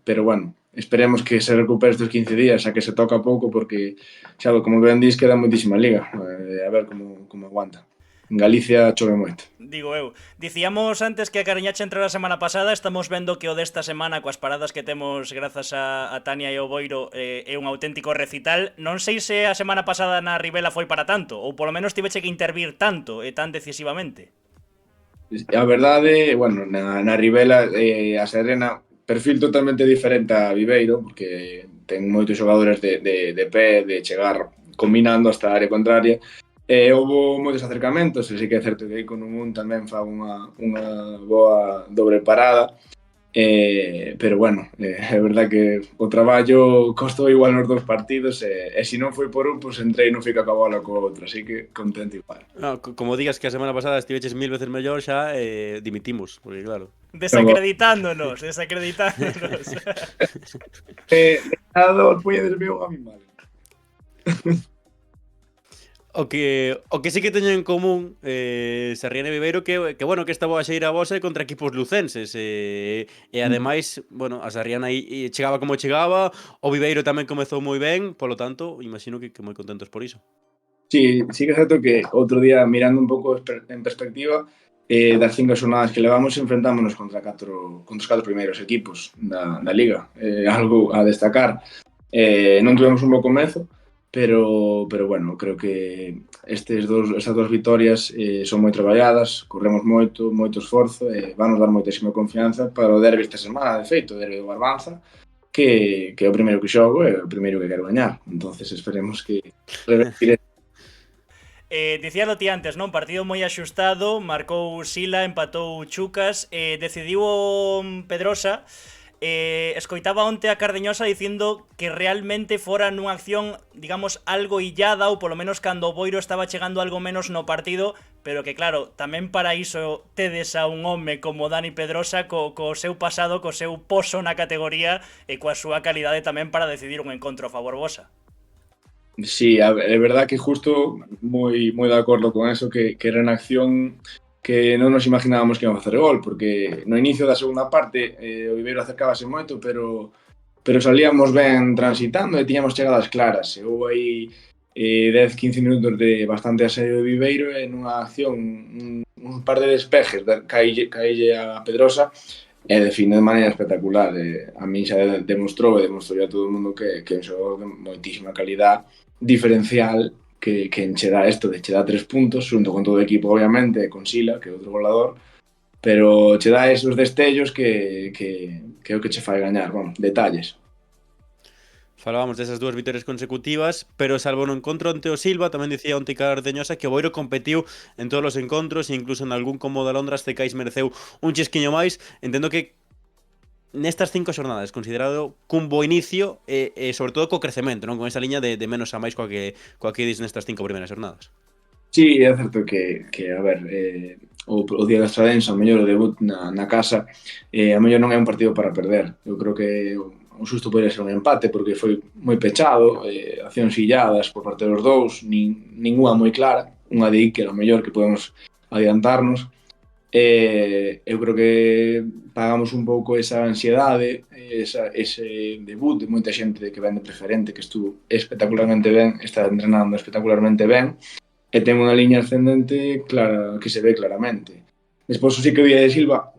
Speaker 5: pero bueno, esperemos que se recupere estes 15 días, a que se toca pouco, porque, xa, como ben dis, queda moitísima liga. A ver como aguanta. En Galicia chove moito.
Speaker 2: Digo eu. Dicíamos antes que a Cariñache entrou a semana pasada, estamos vendo que o desta semana, coas paradas que temos grazas a Tania e o Boiro, é un auténtico recital. Non sei se a semana pasada na Ribela foi para tanto, ou polo menos tiveche que intervir tanto e tan decisivamente.
Speaker 5: A verdade, bueno, na Ribela, a Serena, perfil totalmente diferente a Viveiro, porque ten moitos xogadores de pé, de chegar combinando hasta a área contraria. Houve moitos acercamentos, e sí que é certo que aí con un tamén fa unha boa dobre parada, pero bueno, é verdad que o traballo costou igual nos dos partidos, e se non foi por un, pues entrei e non fica coa bola co outro, así que contento igual.
Speaker 3: No, como digas que a semana pasada estiveches 1000 veces mellor, xa dimitimos, porque claro.
Speaker 2: Desacreditándonos.
Speaker 5: Nada, os puñedes mío a mi mal.
Speaker 3: O que sí que teñen en común Sarrián e Viveiro que bueno, que esta boa xeira vosa é contra equipos lucenses e ademais, bueno, a Sarrián aí chegaba como chegaba, o Viveiro tamén comezou moi ben, polo tanto, imagino que moi contentos por iso.
Speaker 5: Sí que é certo que outro día, mirando un pouco en perspectiva, das 5 xornadas que levamos enfrentámonos contra os 4 primeiros equipos da Liga. Algo a destacar. Non tivemos un bo comezo, pero bueno, creo que estas dos vitorias son moi traballadas, corremos moito esforzo, van nos dar moitísima confianza para o derbi esta semana, de feito, o derbi do Barbanza, que é o primeiro que xogo e o primeiro que quero gañar. Entonces esperemos que revertir.
Speaker 2: Dicíalo ti antes, non? Partido moi axustado, marcou Sila, empatou Chucas, decidiu o Pedrosa. Escoitaba onte a Cardeñosa dicindo que realmente fora nunha acción, digamos, algo illada, ou polo menos cando o Boiro estaba chegando algo menos no partido, pero que claro, tamén para iso tedes a un home como Dani Pedrosa co seu pasado, co seu poso na categoría e coa súa calidade tamén para decidir un encontro a favor vosa.
Speaker 5: Sí, é verdad que justo moi de acordo con eso, que era unha acción que non nos imaginábamos que iba a facer gol, porque no inicio da segunda parte o Viveiro acercábase moito, pero salíamos ben transitando e tiñamos chegadas claras. Houve aí 10-15 minutos de bastante asedio de Viveiro e nunha acción un par de despejes caílle a Pedrosa e define de maneira espectacular. A mí xa demostrou a todo o mundo que é un xogador de moitísima calidad diferencial que enche dá isto, de che dá 3 puntos, xunto con todo o equipo, obviamente, con Sila, que é outro goleador, pero che dá esos destellos que é o que che fai gañar, bueno, detalles.
Speaker 3: Falábamos desas 2 vitorias consecutivas, pero salvo no encontro ante o Silva, tamén dicía onte Cardeñosa que o Boiro competiu en todos os encontros e incluso en algún como de Londras Cecais mereceu un chisquiño máis. Entendo que nestas 5 xornadas considerado cun bo inicio e sobre todo co crecemento, non? Con esa liña de menos a máis coa que dis nestas 5 primeiras xornadas.
Speaker 5: Sí, é certo que a ver, o día da Estradense, a mellor o debut na casa, a mellor non é un partido para perder. Eu creo que o xusto podría ser un empate, porque foi moi pechado, accións illadas por parte dos dous, ninguna moi clara, unha de Iker, a mellor que podemos adiantarnos. Eu creo que pagamos un pouco esa ansiedade, ese debut de moita xente que ven de preferente, que estuvo espectacularmente ben, está entrenando espectacularmente ben, e ten unha liña ascendente clara, que se ve claramente. Despois, sí que o día de Silva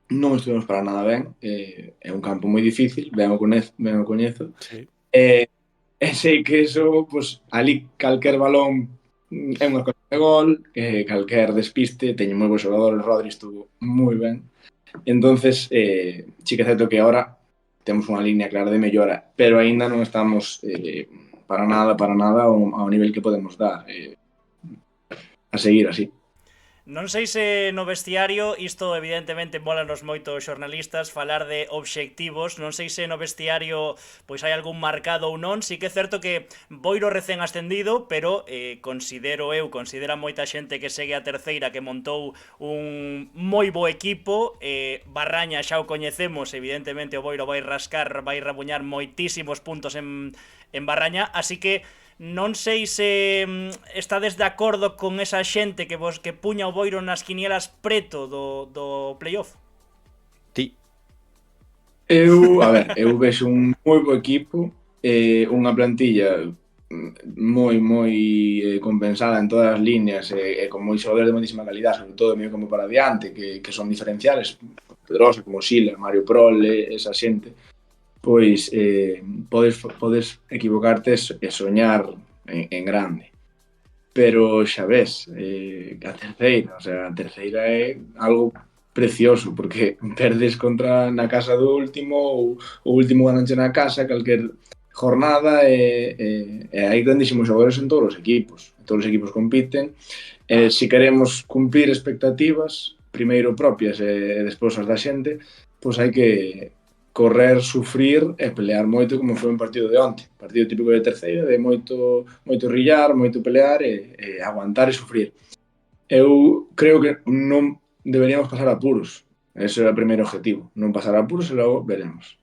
Speaker 5: non estuvemos para nada ben, é un campo moi difícil, ben o coñezo,
Speaker 3: sí.
Speaker 5: E sei que eso, pues, ali calquer balón é unha cosa de gol, calquer despiste, teño moi bons xogadores, Rodri estuvo moi ben. Entonces, sí que é certo que agora temos unha línea clara de mellora, pero aínda non estamos para nada ao nivel que podemos dar. A seguir así.
Speaker 2: Non sei se no vestiario, isto evidentemente molanos moito os xornalistas falar de obxectivos, non sei se no vestiario pois hai algún marcado ou non, si que é certo que Boiro recén ascendido, pero considera moita xente que segue a terceira que montou un moi bo equipo, Barraña xa o coñecemos, evidentemente o Boiro vai rabuñar moitísimos puntos en Barraña, así que non sei se estades de acordo con esa xente que puña o Boiro nas quinielas preto do playoff.
Speaker 3: Ti.
Speaker 5: Eu vexo un moi bo equipo, unha plantilla moi compensada en todas as líneas e con moi xogadores de moitísima calidad, sobre todo medio como para diante, que son diferenciales, Pedrosa, como Sila, Mario Prole, esa xente. Pois podes equivocarte e soñar en grande, pero xa ves, a terceira é algo precioso, porque perdes na casa do último ou o último gananche na casa calquer jornada e hai grandísimos xogadores en todos os equipos compiten, se queremos cumprir expectativas primeiro propias e despois as da xente, pois hai que correr, sufrir e pelear moito, como foi un partido de onte. Partido típico de terceira, de moito rillar, moito pelear e aguantar e sufrir. Eu creo que non deberíamos pasar apuros. Ese é o primeiro objetivo. Non pasar apuros e logo veremos.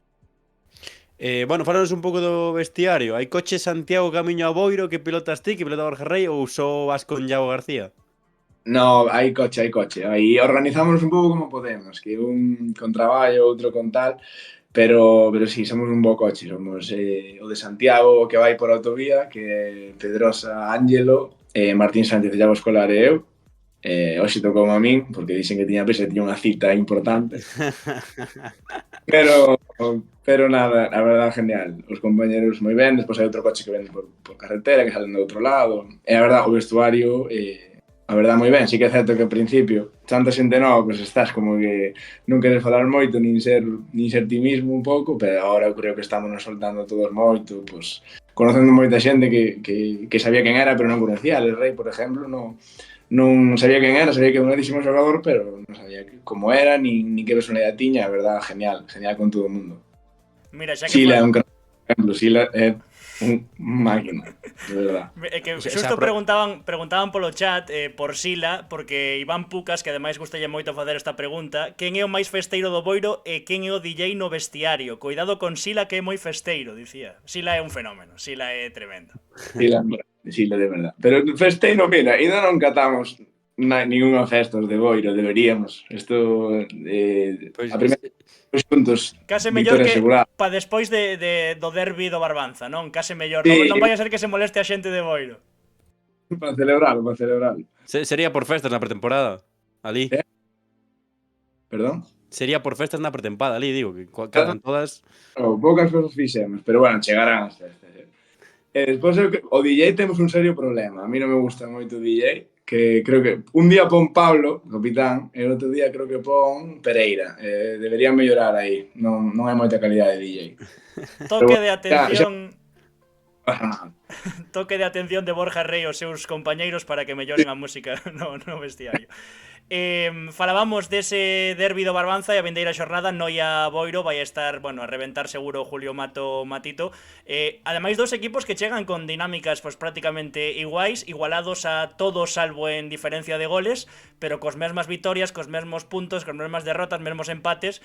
Speaker 3: Bueno, falanos un pouco do vestiario. Hai coche Santiago camiño a Boiro, que pilotas ti, que pilota Borja Rey, ou só vas con Iago García?
Speaker 5: No, hai coche. Aí organizamos un pouco como podemos, que un con traballo, outro con tal, pero sí, somos un bo coche. Somos o de Santiago que vai por autovía, que é Pedrosa, Ángelo, Martín Sánchez, Iago Escolar e eu. Hoxe tocou a min, porque dixen que tiña prisa e tiña unha cita importante. Pero nada, a verdade, genial. Os compañeros moi ben, despois hai outro coche que vende por carretera, que salen do outro lado. E a verdade, o vestuario, a verdade, moi ben. Sí que é certo que ao principio, tanta xente nova, pois estás como que non queres falar moito, nin ser ti mismo un pouco, pero agora eu creo que estamos nos soltando todos moito, pois conocendo moita xente que sabía quen era, pero non conocía. El Rei, por exemplo, non sabía quen era, sabía que era un grandísimo xogador, pero non sabía como era, nin que personalidade tiña. A verdade, genial con todo o mundo.
Speaker 2: Mira, xa que
Speaker 5: Sila é un gran exemplo, Sila é un máquina, de verdade.
Speaker 2: É que
Speaker 3: Xa
Speaker 2: xusto
Speaker 3: pro-
Speaker 2: preguntaban polo chat por Sila, porque Iván Pucas, que ademais gustalle moito facer esta pregunta, quen é o máis festeiro do Boiro e quen é o DJ no vestiario? Cuidado con Sila, que é moi festeiro, dicía. Sila é un fenómeno, Sila é tremendo.
Speaker 5: Sila de verdade. Pero festeiro, mira, ainda non catamos ninguna festa de Boiro, deberíamos. Isto,
Speaker 3: Pois,
Speaker 5: a primeira xuntos,
Speaker 2: Case mellor
Speaker 5: victoria
Speaker 2: que
Speaker 5: asegurada.
Speaker 2: pa despois do derbi do Barbanza, non? Case mellor,
Speaker 5: Sí.
Speaker 2: non vai a ser que se moleste a xente de Boiro.
Speaker 5: Para celebrarlo.
Speaker 3: sería por festas na pretemporada. Ali.
Speaker 5: Perdón?
Speaker 3: Sería por festas na pretemporada, ali, digo, que cadan todas.
Speaker 5: Poucas cosas fixemos, pero bueno, chegarán as festas. Despois o DJ temos un serio problema. A mí non me gusta moito o DJ, que creo que un día pon Pablo, capitán, e o outro día creo que pon Pereira. Deberían mellorar aí. Non hai moita calidade de DJ.
Speaker 2: Toque de atención...
Speaker 5: Ah,
Speaker 2: Toque de atención de Borja Rei aos seus compañeiros para que melloren a música no vestiario. Falábamos dese derbi do Barbanza e a vindeira xornada Noia Boiro vai estar, bueno, a reventar seguro Julio Matito. Ademais dos equipos que chegan con dinámicas pues prácticamente iguais, igualados a todos salvo en diferencia de goles, pero cos mesmas vitorias, cos mesmos puntos, cos mesmas derrotas, mesmos empates,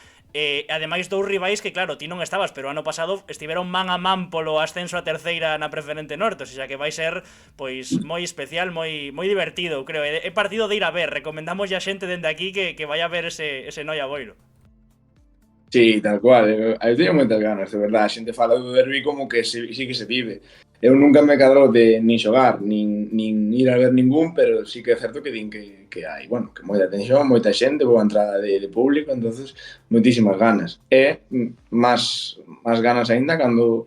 Speaker 2: ademais dous rivais que claro, ti non estabas, pero ano pasado estiveron man a man polo ascenso a terceira na preferente norte, o sea que vai ser pois moi especial, moi divertido, creo. É partido de ir a ver, recomendamos a xente dende aquí que vaya a ver ese Noia Boiro.
Speaker 5: sí, tal cual. Eu teño moitas ganas, de verdade. A xente fala do derbi como que sí que se vive. Eu nunca me cadrou de nin xogar, nin ir a ver ningún, pero sí que é certo que din que hai, bueno, que moita atención, moita xente, boa entrada de público, entonces moitísimas ganas. E máis ganas aínda cando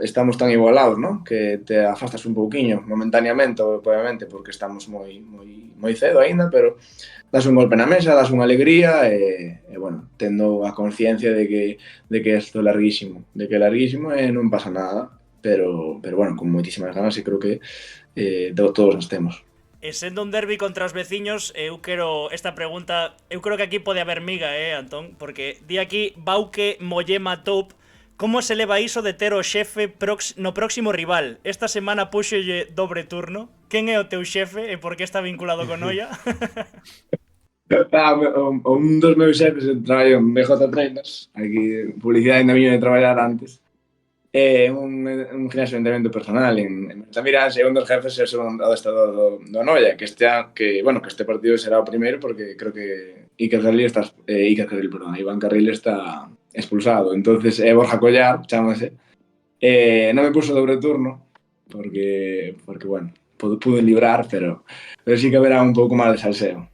Speaker 5: estamos tan igualados, ¿no? Que te afastas un pouquiño momentáneamente, obviamente, porque estamos moi cedo aínda, pero das un golpe na mesa, das unha alegría e bueno, tendo a conciencia de que isto é larguísimo, e non pasa nada, pero bueno, con moitísimas ganas e creo que todos nos temos.
Speaker 2: E sendo un derbi contra os veciños, eu quero esta pregunta, eu creo que aquí pode haber miga, Antón, porque di aquí Bauque Mollema Top. Como se leva iso de ter o xefe no próximo rival? Esta semana puxolle dobre turno. Quen é o teu xefe e por que está vinculado con Noia?
Speaker 5: Un dos meus xefes traballo en BJ Trainers, aquí publicidade ainda viño de traballar antes. Un gimnasio de entrenamiento personal en Altamira, e un dos jefes é o segundo adestrador do Noia, que este partido será o primeiro porque creo que Iván Carril está expulsado, entonces Borja Collar, chámase, non me puso dobre turno porque bueno, pude librar, pero sí que haberá un pouco máis de salseo.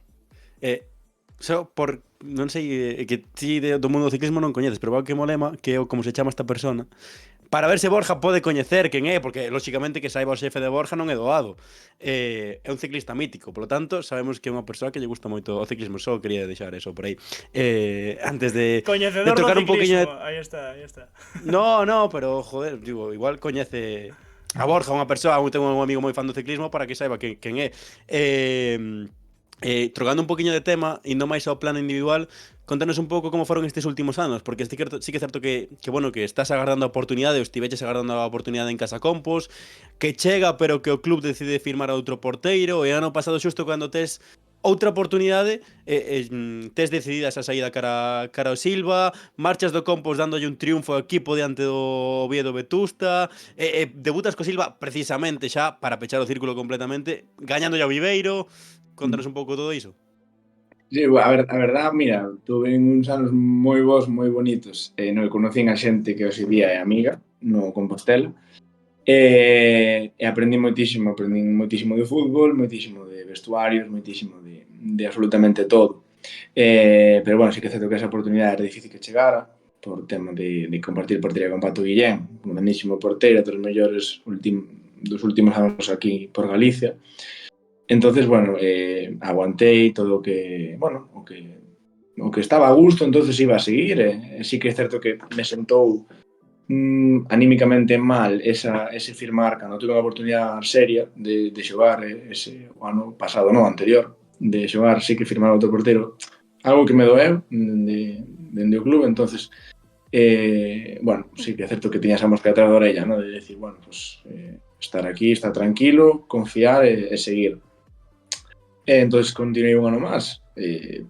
Speaker 3: Non sei, que ti do mundo do ciclismo non coñeces, pero Bauque Mollema, que é como se chama esta persona, para ver se Borja pode coñecer quen é, porque lóxicamente que saiba o xefe de Borja non é doado. É un ciclista mítico, polo tanto, sabemos que é unha persoa que lle gusta moito o ciclismo. Só quería deixar eso por aí. Antes de
Speaker 2: Coñecedor
Speaker 3: tocar
Speaker 2: do
Speaker 3: un poquinho
Speaker 2: ciclismo, aí está.
Speaker 3: No, pero joder, digo, igual coñece a Borja, unha persoa, tengo un amigo moi fan do ciclismo para que saiba quen é. Trocando un poquinho de tema, indo máis ao plano individual, contanos un pouco como foron estes últimos anos, porque sí que é certo que bueno, que estás agardando a oportunidade, ou estiveches agardando a oportunidade en Casa Compos, que chega, pero que o club decide firmar a outro porteiro, e ano pasado xusto cando tes outra oportunidade, tes decididas a saída cara ao Silva, marchas do Compos dándolle un triunfo ao equipo diante do Oviedo Vetusta, debutas co Silva precisamente xa para pechar o círculo completamente, gañándolle ao Viveiro. Contanos un pouco todo iso.
Speaker 5: Sí, a verdad, mira, tuve uns anos moi bons, moi bonitos, no que conocín a xente que hoxe día é amiga no Compostela, E aprendí moitísimo de fútbol, moitísimo de vestuarios, moitísimo de absolutamente todo. Pero bueno, sí que é certo que esa oportunidade era difícil que chegara por tema de compartir portería con Pato Guillén, un grandísimo porteiro, dos mellores dos últimos anos aquí por Galicia. Entonces, bueno, aguantei todo bueno, o que estaba a gusto, entonces iba a seguir. Sí que é certo que me sentou anímicamente mal ese firmar cando tuve unha oportunidade seria de xogar ese o ano pasado, non, anterior, de xogar, sí que firmar outro portero, algo que me doeu dende o club, entonces bueno, sí que é certo que tiña esa mosca detrás da orella, ¿no? De decir, bueno, pues estar aquí, estar tranquilo, confiar e seguir. Entonces continuei un ano máis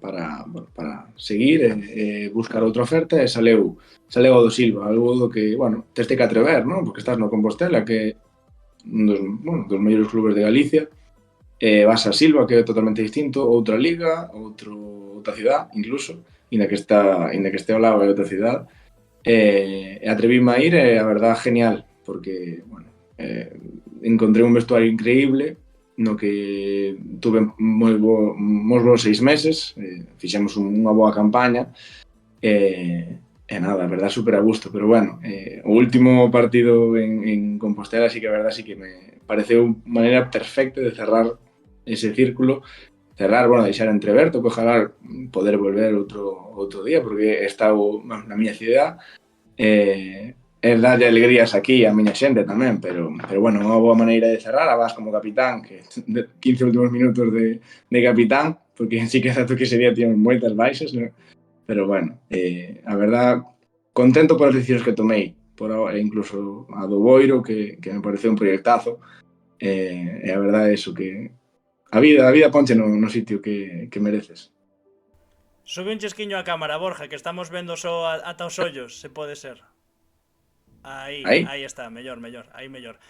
Speaker 5: para seguir e buscar outra oferta e saleu o do Silva, algo do que, bueno, tes que atrever, non? Porque estás no Compostela, que é un dos mellores clubes de Galicia, vas a Silva, que é totalmente distinto, outra liga, outra cidade, incluso, inda que este ao lado é outra cidade, e atrevíme a ir, e a verdad, genial, porque, bueno, encontrei un vestuario increíble, no que tuve moi bons 6 meses, fixemos unha boa campaña, e nada, a verdad, super a gusto, pero bueno, o último partido en Compostela sí que a verdad sí que me pareceu unha maneira perfecta de cerrar ese círculo, bueno, deixar entreverto, que ojalá poder volver outro día, porque he estado na miña cidade, é darlle alegrías aquí a miña xente tamén, pero bueno, unha boa maneira de cerrar, a vas como capitán, que 15 últimos minutos de capitán, porque sí que é certo que ese día tiñan moitas baixas, ¿no? Pero bueno, a verdad, contento por as decisións que tomei, incluso a do Boiro, que me pareceu un proyectazo, e a verdad é eso, que a vida ponche no sitio que mereces.
Speaker 2: Sube un chesquiño a cámara, Borja, que estamos vendo só ata os ollos, se pode ser. Aí está, mellor, aí mellor.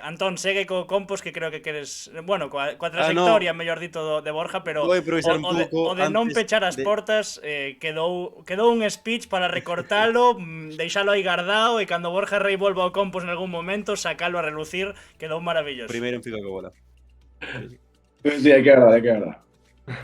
Speaker 2: Antón, segue co Compos, que creo que queres, bueno, coa trayectoria, mellor dito, de Borja, pero o de non pechar as portas quedou un speech para recortalo, deixalo aí guardado, e cando Borja Rei volva ao Compos en algún momento, sacalo a relucir, quedou maravilloso.
Speaker 3: Primeiro en Fico que bola.
Speaker 5: Sí, hai que agradar.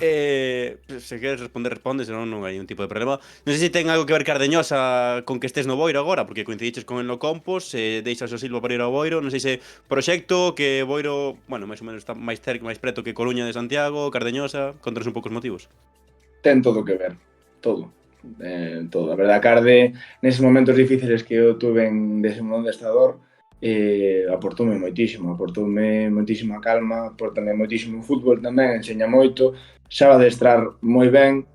Speaker 3: Se queres responder, responde, senón non hai un tipo de problema. Non sei se ten algo que ver Cardeñosa con que estés no Boiro agora, porque coincidiches con el no Compos, deixas o Silva para ir ao Boiro, non sei se proxecto que Boiro, bueno, máis ou menos está máis cerca, máis preto que Coruña de Santiago, Cardeñosa, contanos un pouco os motivos.
Speaker 5: Ten todo que ver, todo. A verdad, Carde, neses momentos difíciles que eu tuve de ser un adestrador, aportoume moitísima calma, aportoume moitísimo fútbol tamén, enseña moito, sabe adestrar moi ben,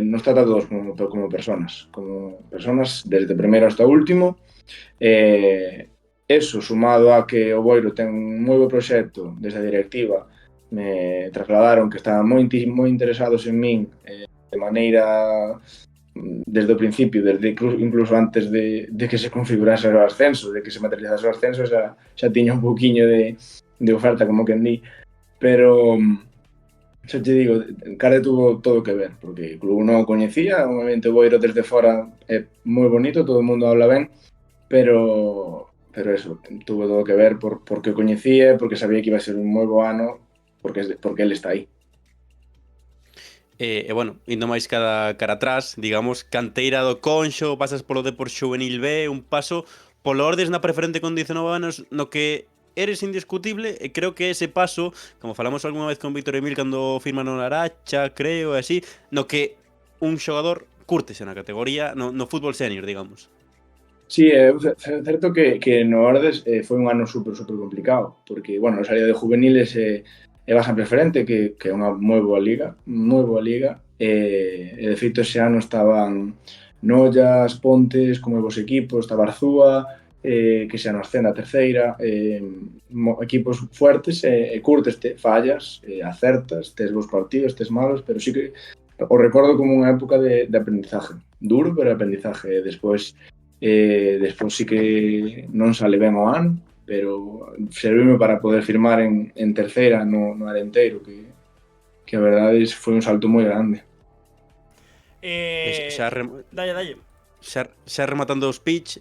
Speaker 5: nos trata todos como personas desde primeiro hasta último. Eso, sumado a que o Boiro ten un moi bo proxecto desde a directiva, me trasladaron que estaban moi interesados en min, de maneira desde o principio, incluso antes de que se configurase o ascenso, de que se materializase o ascenso, xa tiña un pouquiño de oferta, como quen di, pero xa te digo, Carde tuvo todo que ver, porque o club non o coñecía, o movimento Boiro desde fora é moi bonito, todo o mundo habla ben, pero eso, tuvo todo que ver porque o coñecía, porque sabía que iba a ser un moi bo ano, porque ele está aí.
Speaker 3: E bueno, indo máis cara atrás, digamos, canteira do Conxo, pasas polo Depor Xuvenil B, un paso polo Ordes na preferente con 19 anos, no que eres indiscutible, e creo que ese paso, como falamos algunha vez con Víctor Emil cando firma no Laracha, creo, e así, no que un xogador curtese na categoría, no fútbol senior, digamos.
Speaker 5: Sí, é certo que no Ordes foi un ano super complicado, porque, bueno, a salida de juveniles é bastante preferente, que é unha moi boa liga, e de feito ese ano estaban Nollas, Pontes, como bons equipos, estaba Arzúa, que xa non ascende a terceira, equipos fuertes, e curtes, fallas, acertas, tes bons partidos, tes malos, pero sí que o recordo como unha época de aprendizaje, duro, pero aprendizaje. Despois sí que non sale ben o ano, pero servime para poder firmar en terceira no Arenteiro, que a verdade foi un salto moi grande.
Speaker 2: Dalle.
Speaker 3: xa rematando os pitch,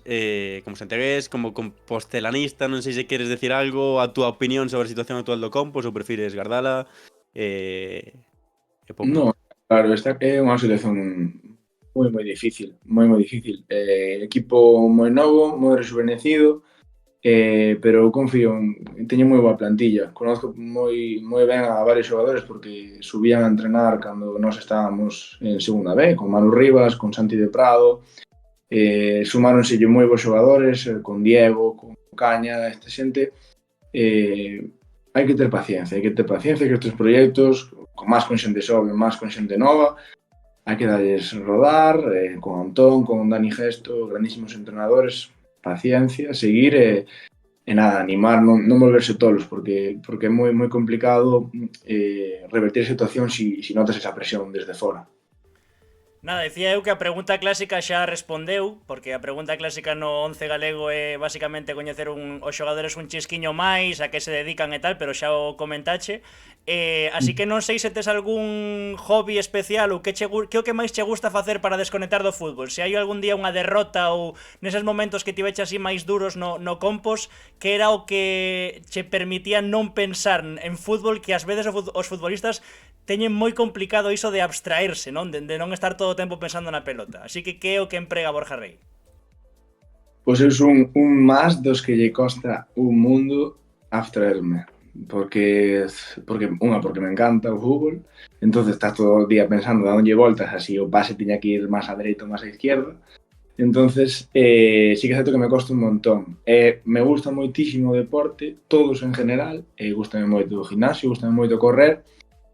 Speaker 3: como santiagués, como compostelanista, non sei se queres decir algo, a túa opinión sobre a situación actual do Compos ou prefires gardala, e pouco
Speaker 5: No,
Speaker 3: máis.
Speaker 5: claro, esta é unha situación moi difícil, moi difícil. Equipo moi novo, moi rejuvenecido, pero eu confío teño moi boa plantilla. Conozco moi ben a varios xogadores porque subían a entrenar cando nós estábamos en segunda B, con Manu Rivas, con Santi de Prado, sumáronselle moi bons xogadores, con Diego, con Caña, esta xente. Hai que ter paciencia, que estes proxectos, con xente xoven, máis con xente nova, hai que darles rodar, con Antón, con Dani Gesto, grandísimos entrenadores, paciencia, seguir e nada, animar, non volverse tolos, porque é moi complicado revertir a situación si notas esa presión desde fora.
Speaker 2: Nada, decía eu que a pregunta clásica xa respondeu, porque a pregunta clásica no 11 galego é basicamente coñecer os xogadores un chisquiño máis, a que se dedican e tal, pero xa o comentache. Así que non sei se tes algún hobby especial ou que o que máis che gusta facer para desconectar do fútbol. Se hai algún día unha derrota ou neses momentos que tiveche así máis duros no Compos, que era o que che permitía non pensar en fútbol, que ás veces os futbolistas teñen moi complicado iso de abstraerse, non? De non estar todo o tempo pensando na pelota. Así que é o que emprega Borja Rei?
Speaker 5: Pois eu son un más dos que lle costa un mundo abstraerme. Porque me encanta o fútbol, entonces estás todo o día pensando dándolle voltas así o pase tiña que ir máis á dereita ou máis á izquierda. Entonces, sí que é certo que me costa un montón. Me gusta moitísimo o deporte, todos en general, gustame moito o gimnasio, gustame moito correr,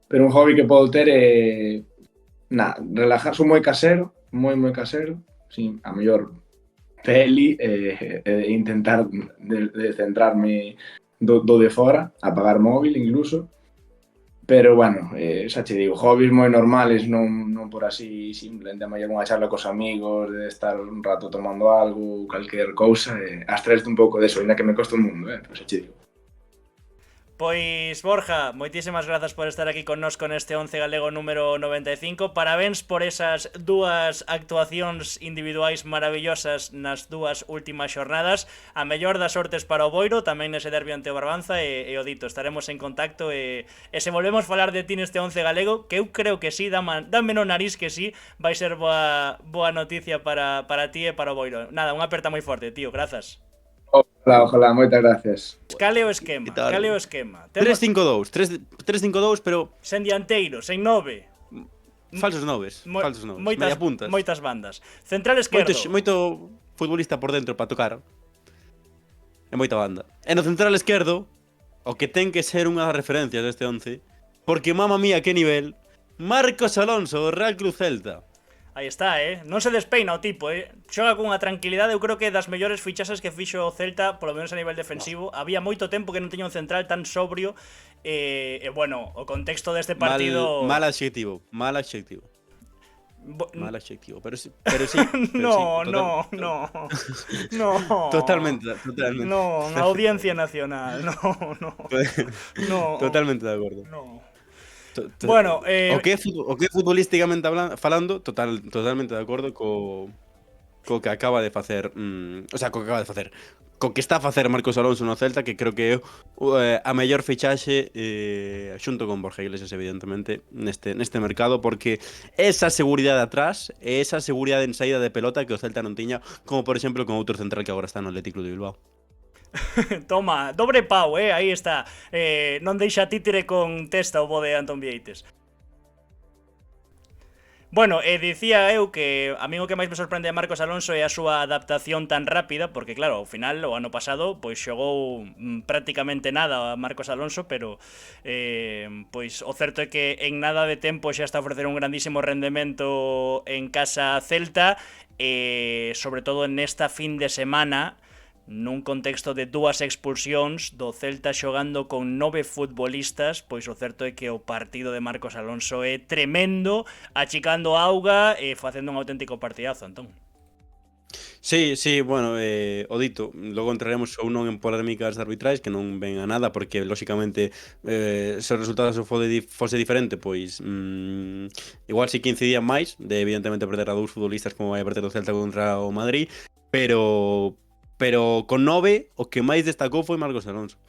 Speaker 5: pero un hobby que podo ter é relajar, son moi casero, moi casero, sí, a mellor peli, intentar de centrarme do de fora, apagar móvil incluso, pero bueno, xa che digo, hobbies moi normales, non por así simplemente a mellor unha charla cos amigos, de estar un rato tomando algo, calquer cousa, abstraerte un pouco deso, ainda que me costa un mundo, pero xa che digo.
Speaker 2: Pois, Borja, moitísimas grazas por estar aquí connosco neste 11 galego número 95. Parabéns por esas dúas actuacións individuais maravillosas nas dúas últimas xornadas. A mellor das sortes para o Boiro, tamén nese derbi ante o Barbanza, e o dito, estaremos en contacto e se volvemos falar de ti neste 11 galego, que eu creo que sí, dame no nariz que sí, vai ser boa noticia para ti e para o Boiro. Nada, unha aperta moi forte, tío, grazas.
Speaker 5: Ojalá, moitas gracias.
Speaker 2: Cale o esquema.
Speaker 3: 3-5-2, pero
Speaker 2: sen dianteiro, sen 9.
Speaker 3: falsos noves, media puntas.
Speaker 2: Moitas bandas. Central esquerdo.
Speaker 3: Moito futbolista por dentro para tocar. E moita banda. E no central esquerdo, o que ten que ser unha das referencias deste 11, porque mamma mía, que nivel, Marcos Alonso, do Real Club Celta.
Speaker 2: Aí está, non se despeina o tipo, xoga con unha tranquilidade. Eu creo que das mellores fichaxes que fixo o Celta, polo menos a nivel defensivo. Había moito tempo que non tiña un central tan sobrio. Bueno, o contexto deste partido...
Speaker 3: Mal adxectivo. Pero sí.
Speaker 2: No.
Speaker 3: Totalmente.
Speaker 2: No, a Audiencia Nacional, no.
Speaker 3: Totalmente de acordo.
Speaker 2: No. Bueno,
Speaker 3: o que futbolísticamente falando, totalmente de acordo co que acaba de facer, co que está a facer Marcos Alonso no Celta, que creo que é a mellor fichaxe xunto con Borja Iglesias, evidentemente, neste mercado, porque esa seguridade atrás e esa seguridade en saída de pelota que o Celta non tiña, como por exemplo con outro central que agora está no Athletic Club de Bilbao.
Speaker 2: Toma, dobre pau, aí está. Non deixa títere con testa o bo de Antón Vieites. Bueno, dicía eu que a mí o que máis me sorprende a Marcos Alonso é a súa adaptación tan rápida, porque claro, ao final, o ano pasado, pois xogou prácticamente nada a Marcos Alonso, pero pois o certo é que en nada de tempo xa está a ofrecer un grandísimo rendemento en casa Celta, sobre todo nesta fin de semana, nun contexto de dúas expulsións do Celta xogando con 9 futbolistas, pois o certo é que o partido de Marcos Alonso é tremendo, achicando auga e facendo un auténtico partidazo, Antón.
Speaker 3: Sí, sí, bueno, o dito, logo entraremos ou non en polémicas arbitrais que non ven a nada porque lóxicamente se o resultado fose diferente, pois igual si 15 días máis de evidentemente perder a dous futbolistas como vai a perder o Celta contra o Madrid, pero con 9 o que máis destacou foi Marcos Alonso.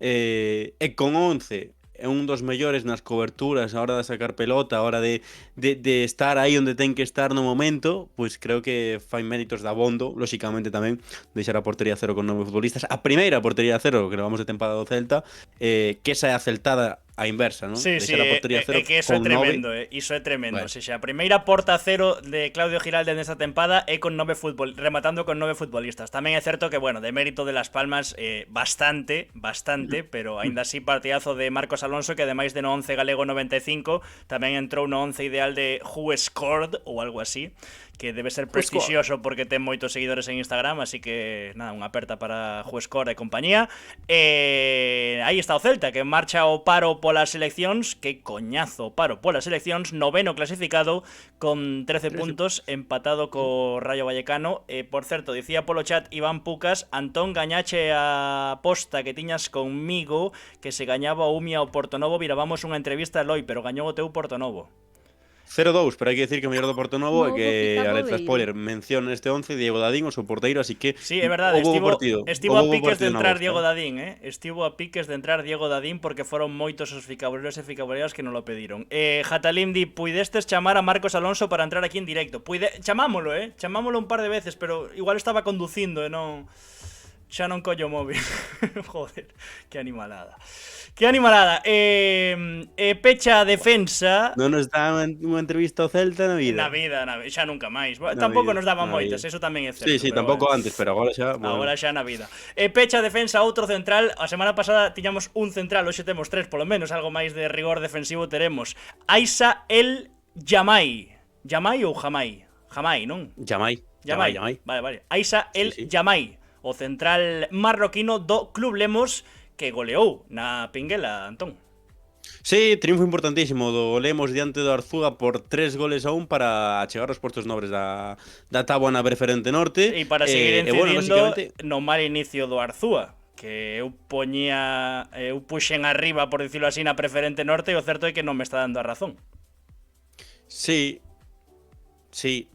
Speaker 3: E con 11 é un dos mellores nas coberturas a hora de sacar pelota, a hora de estar aí onde ten que estar no momento, pois creo que fai méritos de abondo, lóxicamente tamén deixar a portería cero con 9 futbolistas, a primeira portería cero que levamos de tempada do Celta, que esa é acertada a inversa, non?
Speaker 2: Sí, sí,
Speaker 3: Deixar a portería cero
Speaker 2: que iso é
Speaker 3: con
Speaker 2: tremendo,
Speaker 3: 9.
Speaker 2: iso é tremendo.
Speaker 3: Bueno.
Speaker 2: O sea, a primeira porta cero de Claudio Giralde nesta tempada é con rematando con 9 futbolistas. Tamén é certo que, bueno, de mérito de Las Palmas bastante, pero aínda así partidazo de Marcos Alonso que ademais de no 11 galego 95 tamén entrou no 11 ideal de Who Scored ou algo así, que debe ser prestixioso porque ten moitos seguidores en Instagram, así que nada, unha aperta para Who Scored e compañía. Aí está o Celta, que marcha ao paro polas seleccións, que coñazo paro polas seleccións, noveno clasificado con 13 puntos, empatado co Rayo Vallecano. Por certo, dicía polo chat Iván Pucas, Antón, gañache a aposta que tiñas conmigo que se gañaba o Umia o Portonovo, virábamos unha entrevista a Loi, pero gañou o teu Portonovo.
Speaker 3: 0-2, pero hai que decir que o mellor do Portonovo é
Speaker 6: Novo
Speaker 3: que alerta
Speaker 6: Picaboleiro.
Speaker 3: spoiler menciona neste 11 Diego Dadín, o seu porteiro, así que
Speaker 2: Sí, é verdade, estivo a piques de entrar Diego
Speaker 3: Dadín.
Speaker 2: Dadín, Estivo a piques de entrar Diego Dadín porque foron moitos os ficaboleros e ficaboleras que non lo pediron. Jatalimdi, puidestes chamar a Marcos Alonso para entrar aquí en directo. Chamámolo, chamámolo un par de veces, pero igual estaba conducindo e non... Xa non collo o móvil. Joder, que animalada. Que animalada. Pecha a defensa.
Speaker 3: Non nos dá unha entrevista ao Celta na vida.
Speaker 2: Na vida, xa nunca máis. Tampouco nos daban moitas, eso tamén é certo.
Speaker 3: Sí, tampouco bueno. Antes, pero agora xa... Bueno.
Speaker 2: Agora xa na vida. Pecha a defensa outro central. A semana pasada tiñamos un central, hoxe temos 3 polo menos, algo máis de rigor defensivo teremos. Aisa El Yamai. Yamai ou Jamai? Jamai, non?
Speaker 3: Yamai.
Speaker 2: Vale. Aisa El Yamai. O central marroquino do Club Lemos que goleou na Pinguela, Antón.
Speaker 3: Sí, triunfo importantísimo do Lemos diante do Arzúa por 3-1 para chegar aos postos nobres da táboa na preferente norte.
Speaker 2: E para seguir incidindo
Speaker 3: bueno, básicamente...
Speaker 2: no mal inicio do Arzúa, que eu puxen arriba, por dicilo así, na preferente norte, e o certo é que non me está dando a razón.
Speaker 3: Sí.
Speaker 2: Sí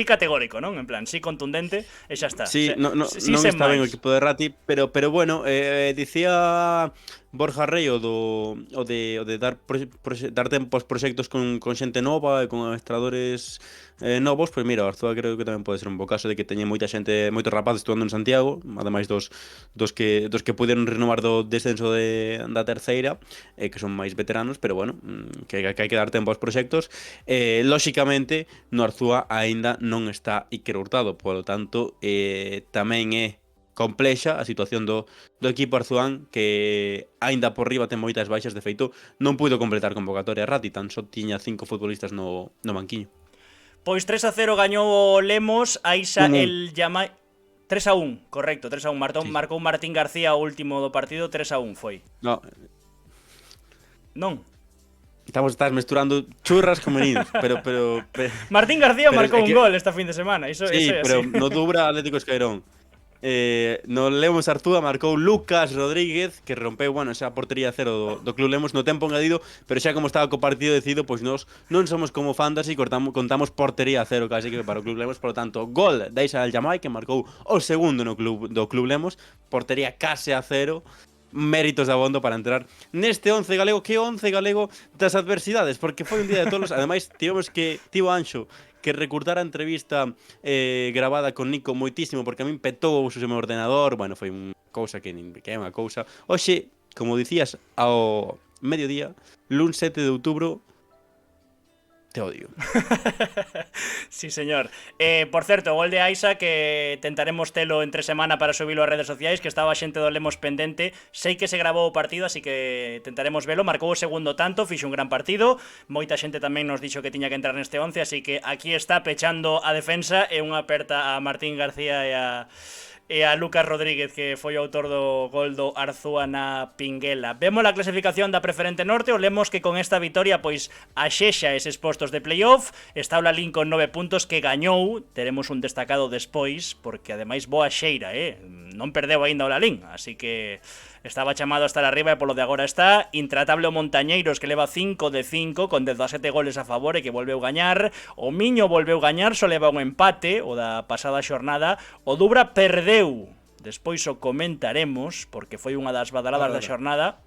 Speaker 2: categórico, non? En plan, sí contundente e xa está.
Speaker 3: Sí, non está ben o equipo de Rati, pero bueno, dicía Borja Rey o de dar tempo aos proxectos con xente nova e con adestradores novos, pois mira, o Arzúa creo que tamén pode ser un bo caso de que teña moita xente, moitos rapaces estudando en Santiago, ademais dos que puderon renovar do descenso da terceira, que son máis veteranos, pero bueno, que hai que dar tempo aos proxectos. Lóxicamente, no Arzúa aínda non está Iker Hurtado, polo tanto, tamén é complexa a situación do equipo arzuán, que aínda por riba ten moitas baixas, de feito non puido completar convocatoria Rati, tan só tiña 5 futbolistas no banquiño.
Speaker 2: Pois 3-0 gañou o Lemos, Aisa El Yamai. 3-1, correcto, 3-1. Marcou Martín García o último do partido, 3-1 foi. Non. Estás mesturando churras con meninos, pero Martín García marcou un gol esta fin de semana, iso
Speaker 3: sí,
Speaker 2: é así.
Speaker 3: pero no Dubra Atlético Escairón. No Lemos Arzúa marcou Lucas Rodríguez, que rompeu, bueno, esa portería cero do Club Lemos no tempo engadido, pero xa como estaba co partido decidido, pois nós non somos como Fantasy, contamos portería cero casi que para o Club Lemos, por lo tanto, gol da Isa del Yamai, que marcou o segundo do Club Lemos, portería case a cero, méritos de abondo para entrar neste 11 galego, que 11 galego das adversidades, porque foi un día de todos, ademais tivo Anxo que recurtar a entrevista grabada con Nico moitísimo, porque a min petou o meu ordenador, bueno, foi unha cousa que é unha cousa. Hoxe, como dicías, ao mediodía, luns 7 de outubro, te odio.
Speaker 2: Sí, señor. Por certo, gol de Aisa, que tentaremos telo entre semana para subilo ás redes sociais, que estaba a xente do Lemos pendente. Sei que se grabou o partido, así que tentaremos velo. Marcou o segundo tanto, fixo un gran partido. Moita xente tamén nos dixo que tiña que entrar neste 11, así que aquí está pechando a defensa e unha aperta a Martín García e a Lucas Rodríguez, que foi o autor do gol do Arzúa na Pinguela. Vemos a clasificación da Preferente Norte, o lemos que con esta vitoria pois axexa eses postos de playoff. Está o Lalín con 9 puntos que gañou, teremos un destacado despois, porque ademais boa xeira, non perdeu aínda o Lalín, así que estaba chamado a estar arriba e polo de agora está. Intratable o Montañeiros, que leva 5 de 5 con 17 goles a favor e que volveu gañar. O Miño volveu gañar, só leva un empate, o da pasada xornada. O Dubra perdeu, despois o comentaremos, porque foi unha das badaladas da xornada.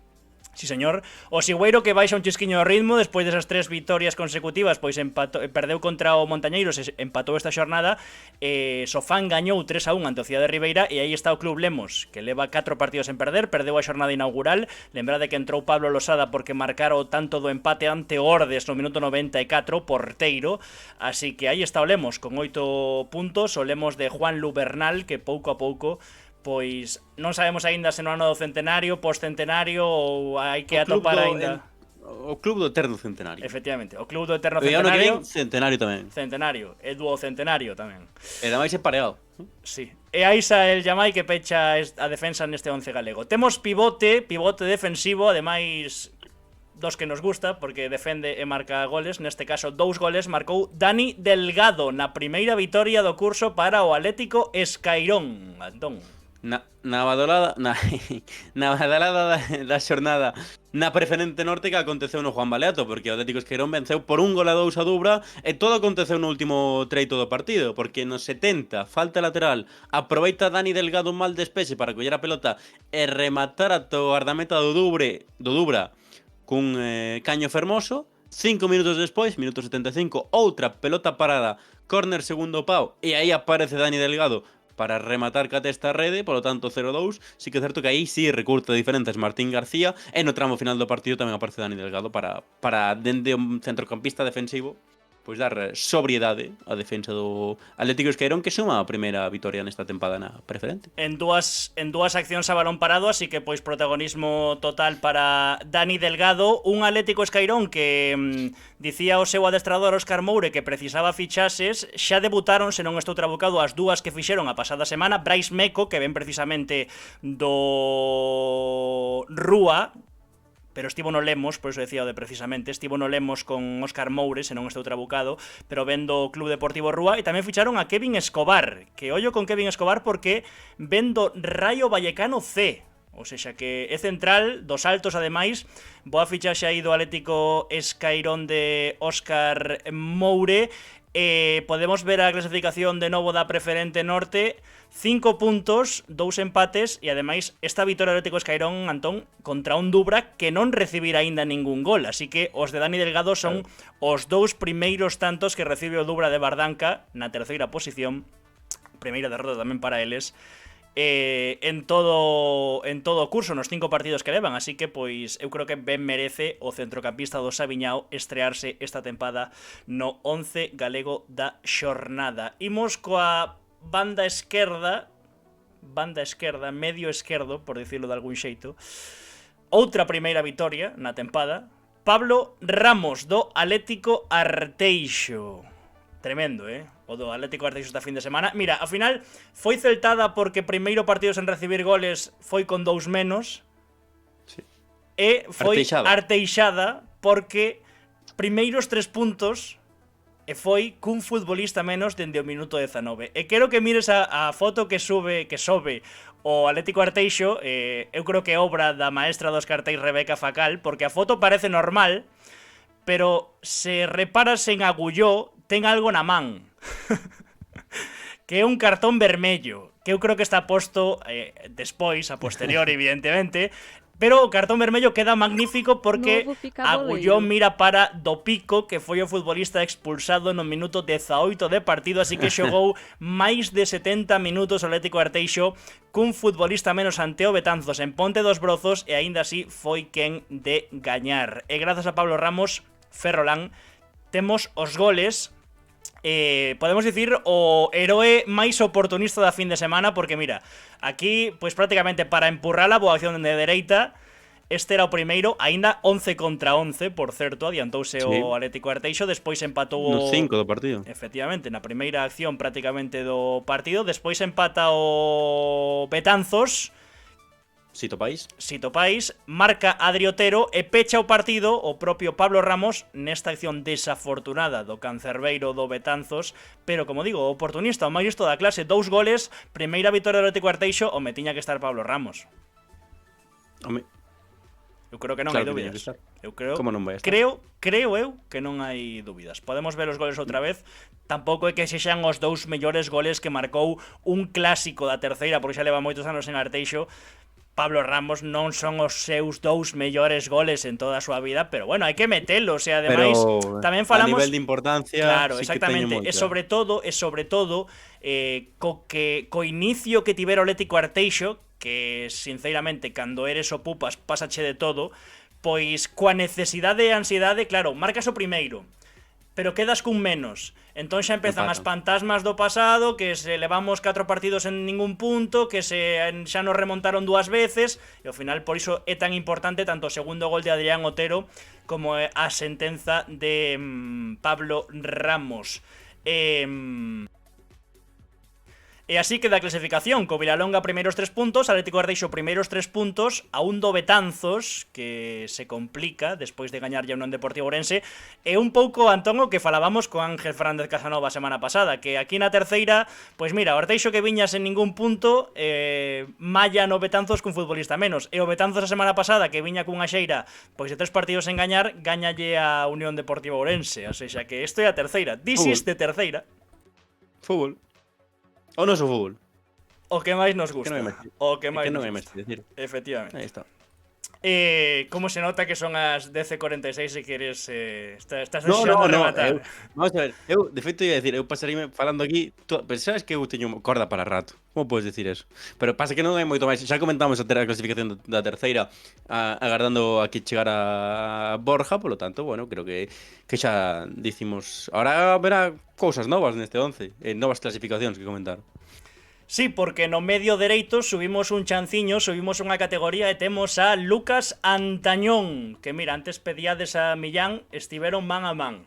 Speaker 2: Sí, señor. O Sigüeiro, que baixa un chisquiño de ritmo despois desas 3 vitorias consecutivas, pois perdeu contra o Montañeiros e empatou esta xornada. Sofán gañou 3-1 ante o Cidade de Ribeira, e aí está o Club Lemos, que leva 4 partidos en perder, perdeu a xornada inaugural. Lembrade que entrou Pablo Losada porque marcara o tanto do empate ante Ordes no minuto 94, porteiro. Así que aí está o Lemos con 8 puntos, o Lemos de Juan Lu Bernal, que pouco a pouco pois non sabemos aínda se no ano do centenario, postcentenario, ou hai que atopar aínda.
Speaker 3: O club do eterno centenario.
Speaker 2: Efectivamente, o club do eterno
Speaker 3: E ano que
Speaker 2: centenario.
Speaker 3: ven, centenario tamén.
Speaker 2: Centenario, e duocentenario tamén.
Speaker 3: E ademais é pareado.
Speaker 2: Sí. E aí xa el Yamai que pecha a defensa neste 11 galego. Temos pivote defensivo, ademais dos que nos gusta, porque defende e marca goles. Neste caso, 2 goles marcou Dani Delgado na primeira vitoria do curso para o Atlético Escairón. Antón.
Speaker 3: Na badalada da xornada na Preferente Norte que aconteceu no Juan Baleato, porque o Atlético Esqueirón venceu por 1-2 a Dubra, e todo aconteceu no último treito do partido, porque no 70, falta lateral, aproveita Dani Delgado un mal despexe para coller a pelota e rematar ata o guardameta do Dubra cun caño fermoso. 5 minutos despois, minuto 75, outra pelota parada, córner segundo pau, e aí aparece Dani Delgado para rematar ca testa rede, polo tanto 0-2. Sí que é certo que aí sí recurta diferentes Martín García, e no tramo final do partido tamén aparece Dani Delgado para dende un centrocampista defensivo pois dar sobriedade á defensa do Atlético Esqueirón, que suma a primeira vitoria nesta tempada na Preferente.
Speaker 2: En dúas accións a balón parado, así que pois protagonismo total para Dani Delgado. Un Atlético Escairón que dicía o seu adestrador Óscar Moure que precisaba fichases. Xa debutaron, se non estou trabucado, as dúas que fixeron a pasada semana. Brais Meco, que ven precisamente do Rúa, pero estivo no Lemos, por eso decía o de precisamente, estivo no Lemos con Óscar Moure, se non estou trabucado, pero vendo o Club Deportivo Rúa, e tamén ficharon a Kevin Escobar, que ollo con Kevin Escobar porque vendo Rayo Vallecano C, ou seja, que é central dos altos, ademais. Boa fichaxe aí do Atlético Escairón de Óscar Moure. Podemos ver a clasificación de novo da Preferente Norte. 5 puntos, 2 empates, e ademais esta vitoria do Atlético Escairón, Antón, contra un Dubra que non recibira aínda ningún gol, así que os de Dani Delgado son os 2 primeiros tantos que recibe o Dubra de Bardanca na terceira posición. Primeira derrota tamén para eles en todo o curso, nos 5 partidos que levan, así que pois eu creo que ben merece o centrocampista do Sabiñao estrearse esta tempada no 11 galego da xornada. Imos coa banda esquerda, medio esquerdo, por dicirlo de algún xeito. Outra primeira vitoria na tempada. Pablo Ramos do Atlético Arteixo. Tremendo, o do Atlético Arteixo esta fin de semana. Mira, ao final foi celtada porque primeiro partido sen recibir goles foi con 2 menos.
Speaker 3: Sí.
Speaker 2: E foi arteixada porque primeiros 3 puntos e foi cun futbolista menos dende o minuto 19. E quero que mires a foto que sobe o Atlético Arteixo. Eu creo que é obra da maestra dos cartéis Rebeca Facal, porque a foto parece normal, pero se reparas en Agulló, ten algo na man. Que é un cartón vermello, que eu creo que está posto despois, a posteriori, evidentemente. Pero o cartón vermello queda magnífico porque Agullón mira para do Pico, que foi o futbolista expulsado no minuto 18 de partido, así que xogou máis de 70 minutos o Atlético Arteixo cun futbolista menos ante o Betanzos en Ponte dos Brozos, e aínda así foi quen de gañar. E grazas a Pablo Ramos, Ferrolán, temos os goles. Podemos dicir o heroe máis oportunista da fin de semana, porque mira, aquí, pois prácticamente para empurrar a boa acción de dereita, Este era o primeiro, aínda 11 contra 11, por certo, adiantouse o Atlético Arteixo, despois empatou
Speaker 3: No 5 do partido.
Speaker 2: Efectivamente, na primeira acción prácticamente do partido, despois empata o Betanzos,
Speaker 3: Sito País.
Speaker 2: marca Adri Otero e pecha o partido o propio Pablo Ramos nesta acción desafortunada do cancerbeiro do Betanzos, pero como digo, o oportunista, o máis listo da clase, 2 goles, primeira vitória do Atlético Arteixo, o me tiña que estar Pablo Ramos.
Speaker 3: Home,
Speaker 2: Eu creo que non
Speaker 3: claro
Speaker 2: hai
Speaker 3: que tiña que
Speaker 2: dúbidas.
Speaker 3: estar.
Speaker 2: Eu creo,
Speaker 3: Como non vai estar?
Speaker 2: creo eu que non hai dúbidas. Podemos ver os goles outra vez. Tampouco é que sexan os 2 mellores goles que marcou un clásico da terceira, porque xa leva moitos anos en Arteixo. Pablo Ramos non son os seus 2 mellores goles en toda a súa vida, pero bueno, hai que metelos, e ademais
Speaker 3: Pero
Speaker 2: tamén falamos
Speaker 3: a nivel de importancia,
Speaker 2: claro,
Speaker 3: sí que
Speaker 2: exactamente,
Speaker 3: teño
Speaker 2: e
Speaker 3: moita.
Speaker 2: sobre todo co inicio que tivera o Atlético Arteixo, que sinceramente cando eres o pupas pásache de todo, pois coa necesidade e ansiedade, claro, marcas o primeiro, pero quedas cun menos. Entón xa empezan as fantasmas do pasado, que se levamos 4 partidos en ningún punto, que xa nos remontaron 2 veces, e ao final por iso é tan importante tanto o segundo gol de Adrián Otero como a sentenza de Pablo Ramos. E así queda a clasificación, co Vilalonga primeiros 3 puntos, Atlético Arteixo primeiros 3 puntos, a un do Betanzos, que se complica despois de gañar ya Unión Deportiva Ourense, e un pouco, Antón, o que falábamos co Ángel Fernández Casanova a semana pasada, que aquí na terceira, pois mira, o Arteixo que viña sen ningún punto, malla no Betanzos cun futbolista menos, e o Betanzos a semana pasada, que viña cunha xeira, pois de 3 partidos en gañar, gañalle a Unión Deportiva Ourense, ou seja, que isto é a terceira, this is de terceira.
Speaker 3: Fútbol. O noso fútbol.
Speaker 2: O que máis nos gusta. O que máis
Speaker 3: non
Speaker 2: nos
Speaker 3: hai máis
Speaker 2: gusta.
Speaker 3: que decir.
Speaker 2: Efectivamente.
Speaker 3: Aí está.
Speaker 2: Como se nota que son as 10:46 se queres estás
Speaker 3: No,
Speaker 2: desexando rematar.
Speaker 3: Vamos a ver, eu de feito ia decir, eu pasaríame falando aquí, pero sabes que eu teño corda para rato. Como podes decir eso? Pero pasa que non hai moito máis. Xa comentamos a clasificación da terceira, agardando a que chegara Borja, polo tanto, bueno, creo que xa dicimos, ahora verá cousas novas neste 11, novas clasificacións que comentar.
Speaker 2: Sí, porque no medio dereito subimos un chanciño, subimos unha categoría e temos a Lucas Antañón, que mira, antes pedíades a Millán, estiveron man a man.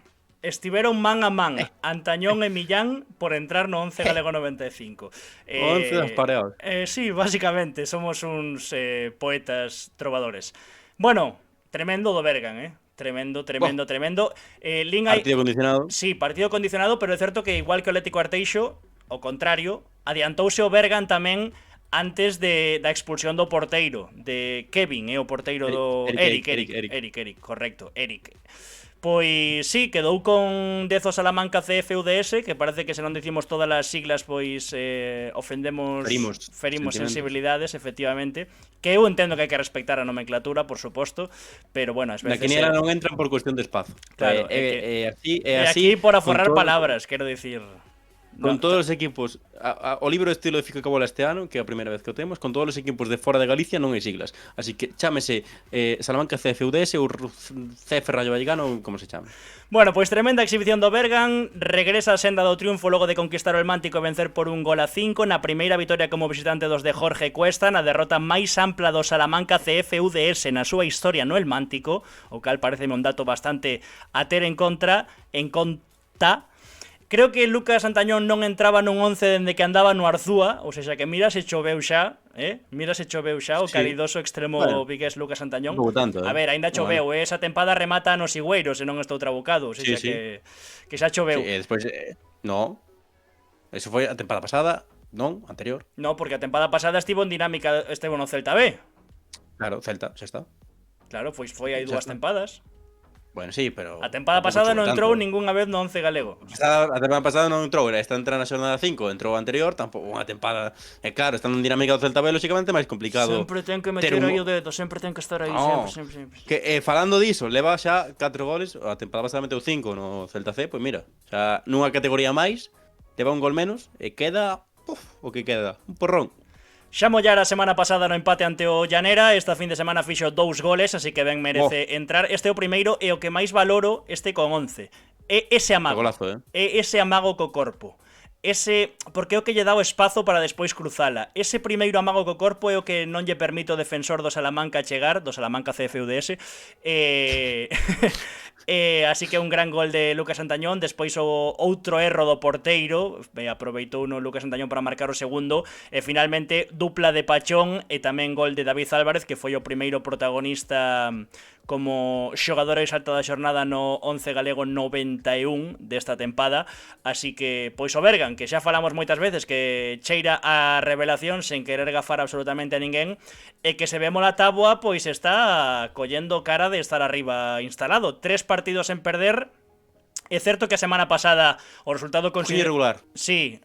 Speaker 2: Antañón e Millán por entrar no 11 Galego 95.
Speaker 3: 11 das pareadas.
Speaker 2: Sí, básicamente, somos uns poetas trovadores. Bueno, tremendo do Bergan, Tremendo.
Speaker 3: Partido condicionado.
Speaker 2: Sí, partido condicionado, pero é certo que igual que o Atlético Arteixo, ao contrario, adiantouse o Bergan tamén antes da expulsión do porteiro, de Kevin, o porteiro do Eric, correcto, Eric. Pois sí, quedou con 10 o Salamanca CFUDS, que parece que se non dicimos todas as siglas, pois ferimos sensibilidades, efectivamente, que eu entendo que hai que respectar a nomenclatura, por suposto, pero bueno, ás veces...
Speaker 3: Na quiniela non entran por cuestión de espazo.
Speaker 2: Claro,
Speaker 3: así,
Speaker 2: aquí por aforrar palabras, quero dicir...
Speaker 3: Con todos os equipos, o libro de estilo de Fica Cabola este ano, que é a primeira vez que o temos, con todos os equipos de fora de Galicia non hai siglas. Así que chámese Salamanca CFUDS ou CF Rayo Vallecano, como se chame.
Speaker 2: Bueno, pois tremenda exhibición do Bergan, regresa a senda do triunfo logo de conquistar o Elmántico e vencer por 1-5 na primeira vitoria como visitante dos de Jorge Cuesta, na derrota máis ampla do Salamanca CFUDS na súa historia no Elmántico, o cal pareceme un dato bastante a ter en conta. Creo que Lucas Antañón non entraba nun 11 dende que andaba no Arzúa, ou seja, que mira se choveu xa, o caridoso extremo vigués Lucas Antañón.
Speaker 3: Tanto,
Speaker 2: A ver, aínda choveu, esa tempada remata no Sigüeiro, se non estou trabucado, ou seja, que xa choveu.
Speaker 3: Sí, despois, no, eso foi a tempada pasada, non, anterior.
Speaker 2: No, porque a tempada pasada estivo en dinámica, estivo no Celta B.
Speaker 3: Claro, Celta, xa está.
Speaker 2: Claro, pois foi aí 2 tempadas.
Speaker 3: Bueno, sí, pero...
Speaker 2: A tempada pasada non entrou ningunha vez no 11 galego.
Speaker 3: A tempada pasada non entrou, esta entra na xornada 5, entrou a anterior, tampouco unha tempada... claro, estando en dinámica do Celta B, lógicamente, máis complicado.
Speaker 2: Sempre ten que meter aí o dedo, sempre ten que estar aí, sempre.
Speaker 3: Que, falando diso, leva xa 4 goles, a tempada pasada meteu 5 no Celta C, pois mira, xa nunha categoría máis, leva un gol menos, e queda... o que queda, un porrón.
Speaker 2: Xa mollara a semana pasada no empate ante o Llanera, esta fin de semana fixo 2 goles, así que ben merece entrar. Este é o primeiro e o que máis valoro este con 11. É ese amago.
Speaker 3: Golazo,
Speaker 2: É ese amago co corpo. porque é o que lle dá o espazo para despois cruzala. Ese primeiro amago co corpo é o que non lle permite o defensor do Salamanca chegar, do Salamanca CFUDS, así que un gran gol de Lucas Antañón. Despois o outro erro do porteiro, aproveitou no Lucas Antañón para marcar o segundo, e finalmente dupla de Pachón e tamén gol de David Álvarez, que foi o primeiro protagonista como xogador exalto da xornada no 11 galego 91 desta tempada. Así que, pois o Bergan, que xa falamos moitas veces que cheira a revelación sen querer gafar absolutamente a ninguén, e que se vemos la táboa, pois está collendo cara de estar arriba instalado. 3 partidos en perder. É certo que a semana pasada o resultado
Speaker 3: irregular.
Speaker 2: Sí,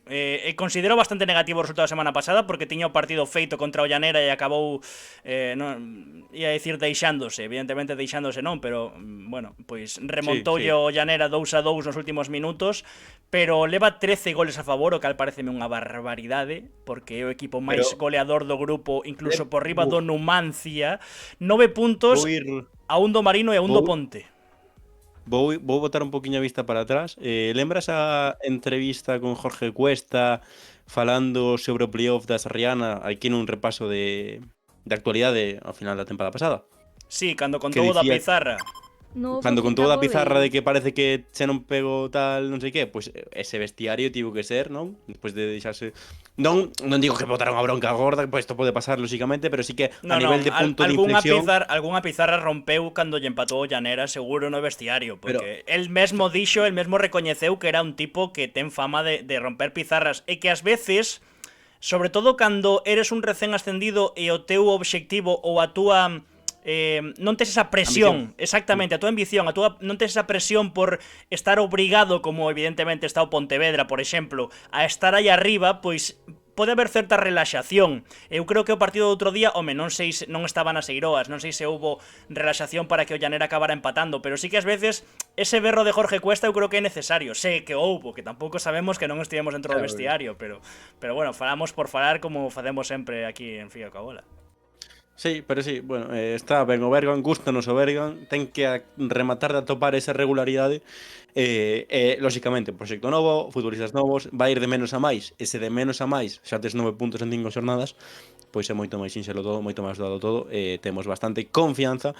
Speaker 2: considero bastante negativo o resultado da semana pasada porque tiña o partido feito contra o Llanera e acabou ia dicir deixándose, evidentemente deixándose non, pero bueno, pois remontoulle o Llanera 2-2 nos últimos minutos, pero leva 13 goles a favor, o cal pareceme unha barbaridade, porque é o equipo máis goleador do grupo, incluso por riba do Numancia. 9 puntos a un do Marino e a un do Ponte.
Speaker 3: Vou botar un poquinho a vista para atrás. Lembras a entrevista con Jorge Cuesta falando sobre o playoff da Sarriana aquí nun repaso de actualidade ao final da tempada pasada?
Speaker 2: Sí, cando contou o da pizarra.
Speaker 1: No,
Speaker 3: cando contou da pizarra de que parece que se non pegou tal non sei que, pois ese vestiario tivo que ser, non? Despois de deixarse... Non digo que botaron a bronca gorda, pois isto pode pasar lógicamente, pero sí que a nivel de punto de inflexión...
Speaker 2: Algúnha pizarra rompeu cando lle empatou o Llanera seguro no vestiario, porque el mesmo dixo, el mesmo recoñeceu que era un tipo que ten fama de romper pizarras, e que ás veces, sobre todo cando eres un recén ascendido e o teu obxectivo ou a túa... non tes esa presión, exactamente, a túa ambición, non tes esa presión por estar obrigado, como evidentemente está o Pontevedra, por exemplo, a estar aí arriba, pois pode haber certa relaxación. Eu creo que o partido do outro día, non sei se non estaban as Eiroas, non sei se houbo relaxación para que o Llanera acabara empatando, pero sí que ás veces ese berro de Jorge Cuesta eu creo que é necesario. Sei que houbo, que tampouco sabemos que non estivemos dentro do vestiario, pero bueno, falamos por falar como facemos sempre aquí en Fío Cabola.
Speaker 3: Sí, pero sí, bueno, está ben o Bergan, gustanos o Bergan, ten que rematar de atopar esa regularidade, lóxicamente, proxecto novo, futbolistas novos, vai ir de menos a máis, e se de menos a máis xa tes 9 puntos en 5 xornadas, pois é moito máis sinxelo todo, moito máis dado todo, temos bastante confianza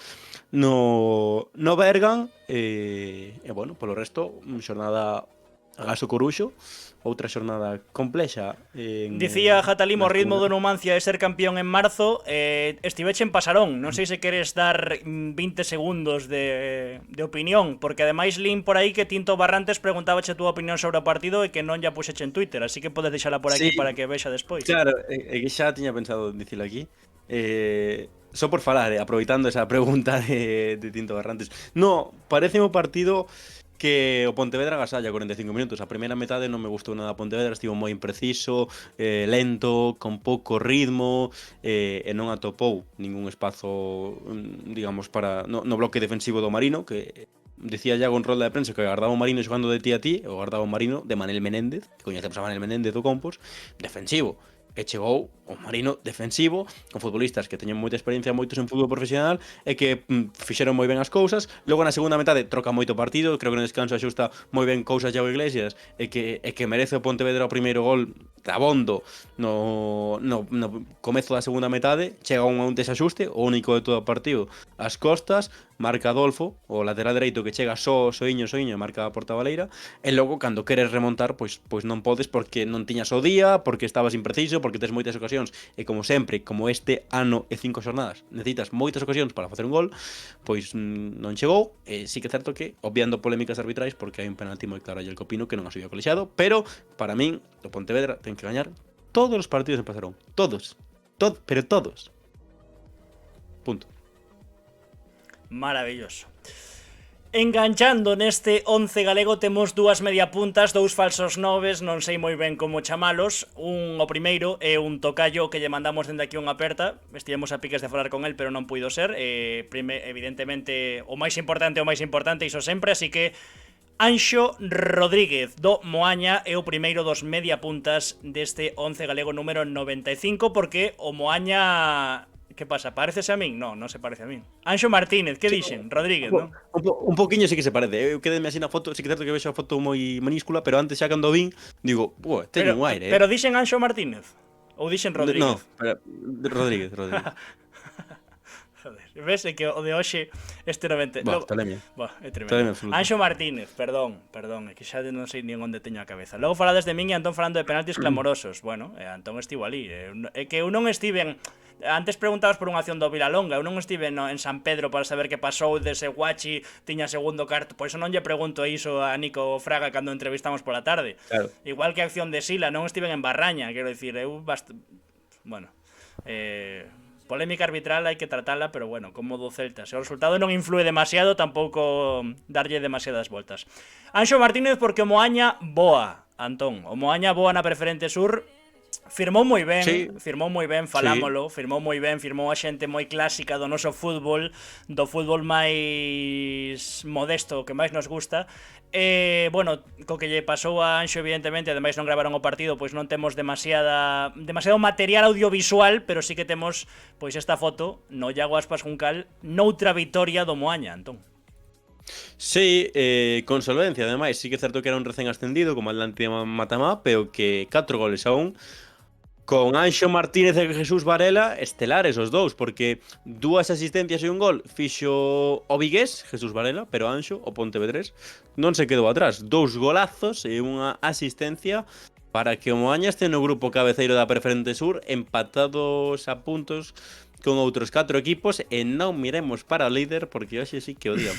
Speaker 3: no Bergan, e bueno, polo resto, xornada Gaso Coruxo, outra xornada complexa.
Speaker 2: Dicía Jatalimo, o ritmo do Numancia é ser campeón en marzo. Estiveche en Pasarón, non sei se queres dar 20 segundos de opinión, porque ademais lín por aí que Tinto Barrantes preguntábache a túa opinión sobre o partido e que non ya puxeche en Twitter, así que podes deixala por aquí para que vexa despois.
Speaker 3: Claro, que xa tiña pensado dicilo aquí. Só por falar, aproveitando esa pregunta de Tinto Barrantes. No, parece un partido que o Pontevedra agasalla 45 minutos. A primeira metade non me gustou nada a Pontevedra, estivo moi impreciso, lento, con pouco ritmo, e non atopou ningún espazo, digamos, para no bloque defensivo do Marino, que dicía ya con rolda de prensa que agardaba o Marino xogando de ti a ti, ou agardaba o Marino de Manel Menéndez, que coñecemos a Manel Menéndez do Compos, defensivo. E chegou o Marino defensivo, con futbolistas que teñen moita experiencia, moitos en fútbol profesional, e que fixeron moi ben as cousas. Logo na segunda metade troca moito partido, creo que no descanso axusta moi ben cousas Iago Iglesias, e que merece o Pontevedra o primeiro gol dabondo no comezo da segunda metade. Chega un desaxuste, o único de todo o partido, as costas, marca Adolfo, o lateral dereito, que chega soiño, marca a porta baleira, e logo cando queres remontar, pois non podes, porque non tiñas o día, porque estabas impreciso, porque tes moitas ocasións, e como sempre, como este ano e 5 xornadas, necesitas moitas ocasións para facer un gol, pois non chegou. E sí que é certo que, obviando polémicas arbitrais, porque hai un penalti moi claro aí el Copino que non ha sido colexiado, pero para min o Pontevedra ten que gañar todos os partidos en Pasarón, pero todos. Punto.
Speaker 2: Maravilloso. Enganchando neste 11 galego temos dúas mediapuntas, dous falsos noves, non sei moi ben como chamalos. O primeiro é un tocayo que lle mandamos dende aquí unha aperta. Estivemos a piques de falar con el, pero non puido ser. Evidentemente, o máis importante, iso sempre, así que Anxo Rodríguez do Moaña é o primeiro dos mediapuntas deste 11 galego número 95, porque o Moaña Que pasa? Parecese a min? No, non se parece a min. Anxo Martínez, que dixen? Rodríguez, non?
Speaker 3: Un poquinho sí que se parece. Eu quedeme así na foto, sí que é certo que vexo a foto moi minúscula, pero antes xa cando vin, digo, teño un aire,
Speaker 2: Pero dixen Anxo Martínez? Ou dixen Rodríguez?
Speaker 3: No, pero, Rodríguez.
Speaker 2: Joder, ves que o de hoxe este 90.
Speaker 3: Talemia.
Speaker 2: É tremendo.
Speaker 3: Talemia absoluto.
Speaker 2: Anxo Martínez, perdón, é que xa non sei nin onde teño a cabeza. Logo falades de min e Antón falando de penaltis clamorosos. Bueno, Antón estivo ali. É que eu non estiven. Antes preguntabas por unha acción do Vilalonga. Eu non estive en San Pedro para saber que pasou dese Guachi, tiña segundo carto. Por iso non lle pregunto iso a Nico Fraga cando entrevistamos pola tarde.
Speaker 3: Claro.
Speaker 2: Igual que a acción de Sila, non estiven en Barraña, quero dicir, bueno, polémica arbitral hai que tratala, pero bueno, como do Celta, se o resultado non influe demasiado, tampouco darlle demasiadas voltas. Anxo Martínez porque o Moaña boa, Antón. O Moaña boa na preferente sur. Firmou moi ben, falámolo, firmou a xente moi clásica do noso fútbol, do fútbol máis modesto, que máis nos gusta. Bueno, co que lle pasou a Anxo, evidentemente, ademais non gravaron o partido, pois non temos demasiado material audiovisual, pero sí que temos pois esta foto no Iago Aspas Juncal noutra vitoria do Moaña, Antón.
Speaker 3: Sí, con solvencia, ademais, sí que é certo que era un recén ascendido como Atlante de Matamá, pero que 4 goles a 1 con Anxo Martínez e Jesús Varela estelares os dous, porque 2 asistencias e un gol fixo o vigués, Jesús Varela, pero Anxo, o Pontevedrés, non se quedou atrás. 2 golazos e unha asistencia para que o Moaña este no grupo cabeceiro da Preferente Sur, empatados a puntos con outros 4 equipos, e non miremos para o líder porque hoxe sí que o día.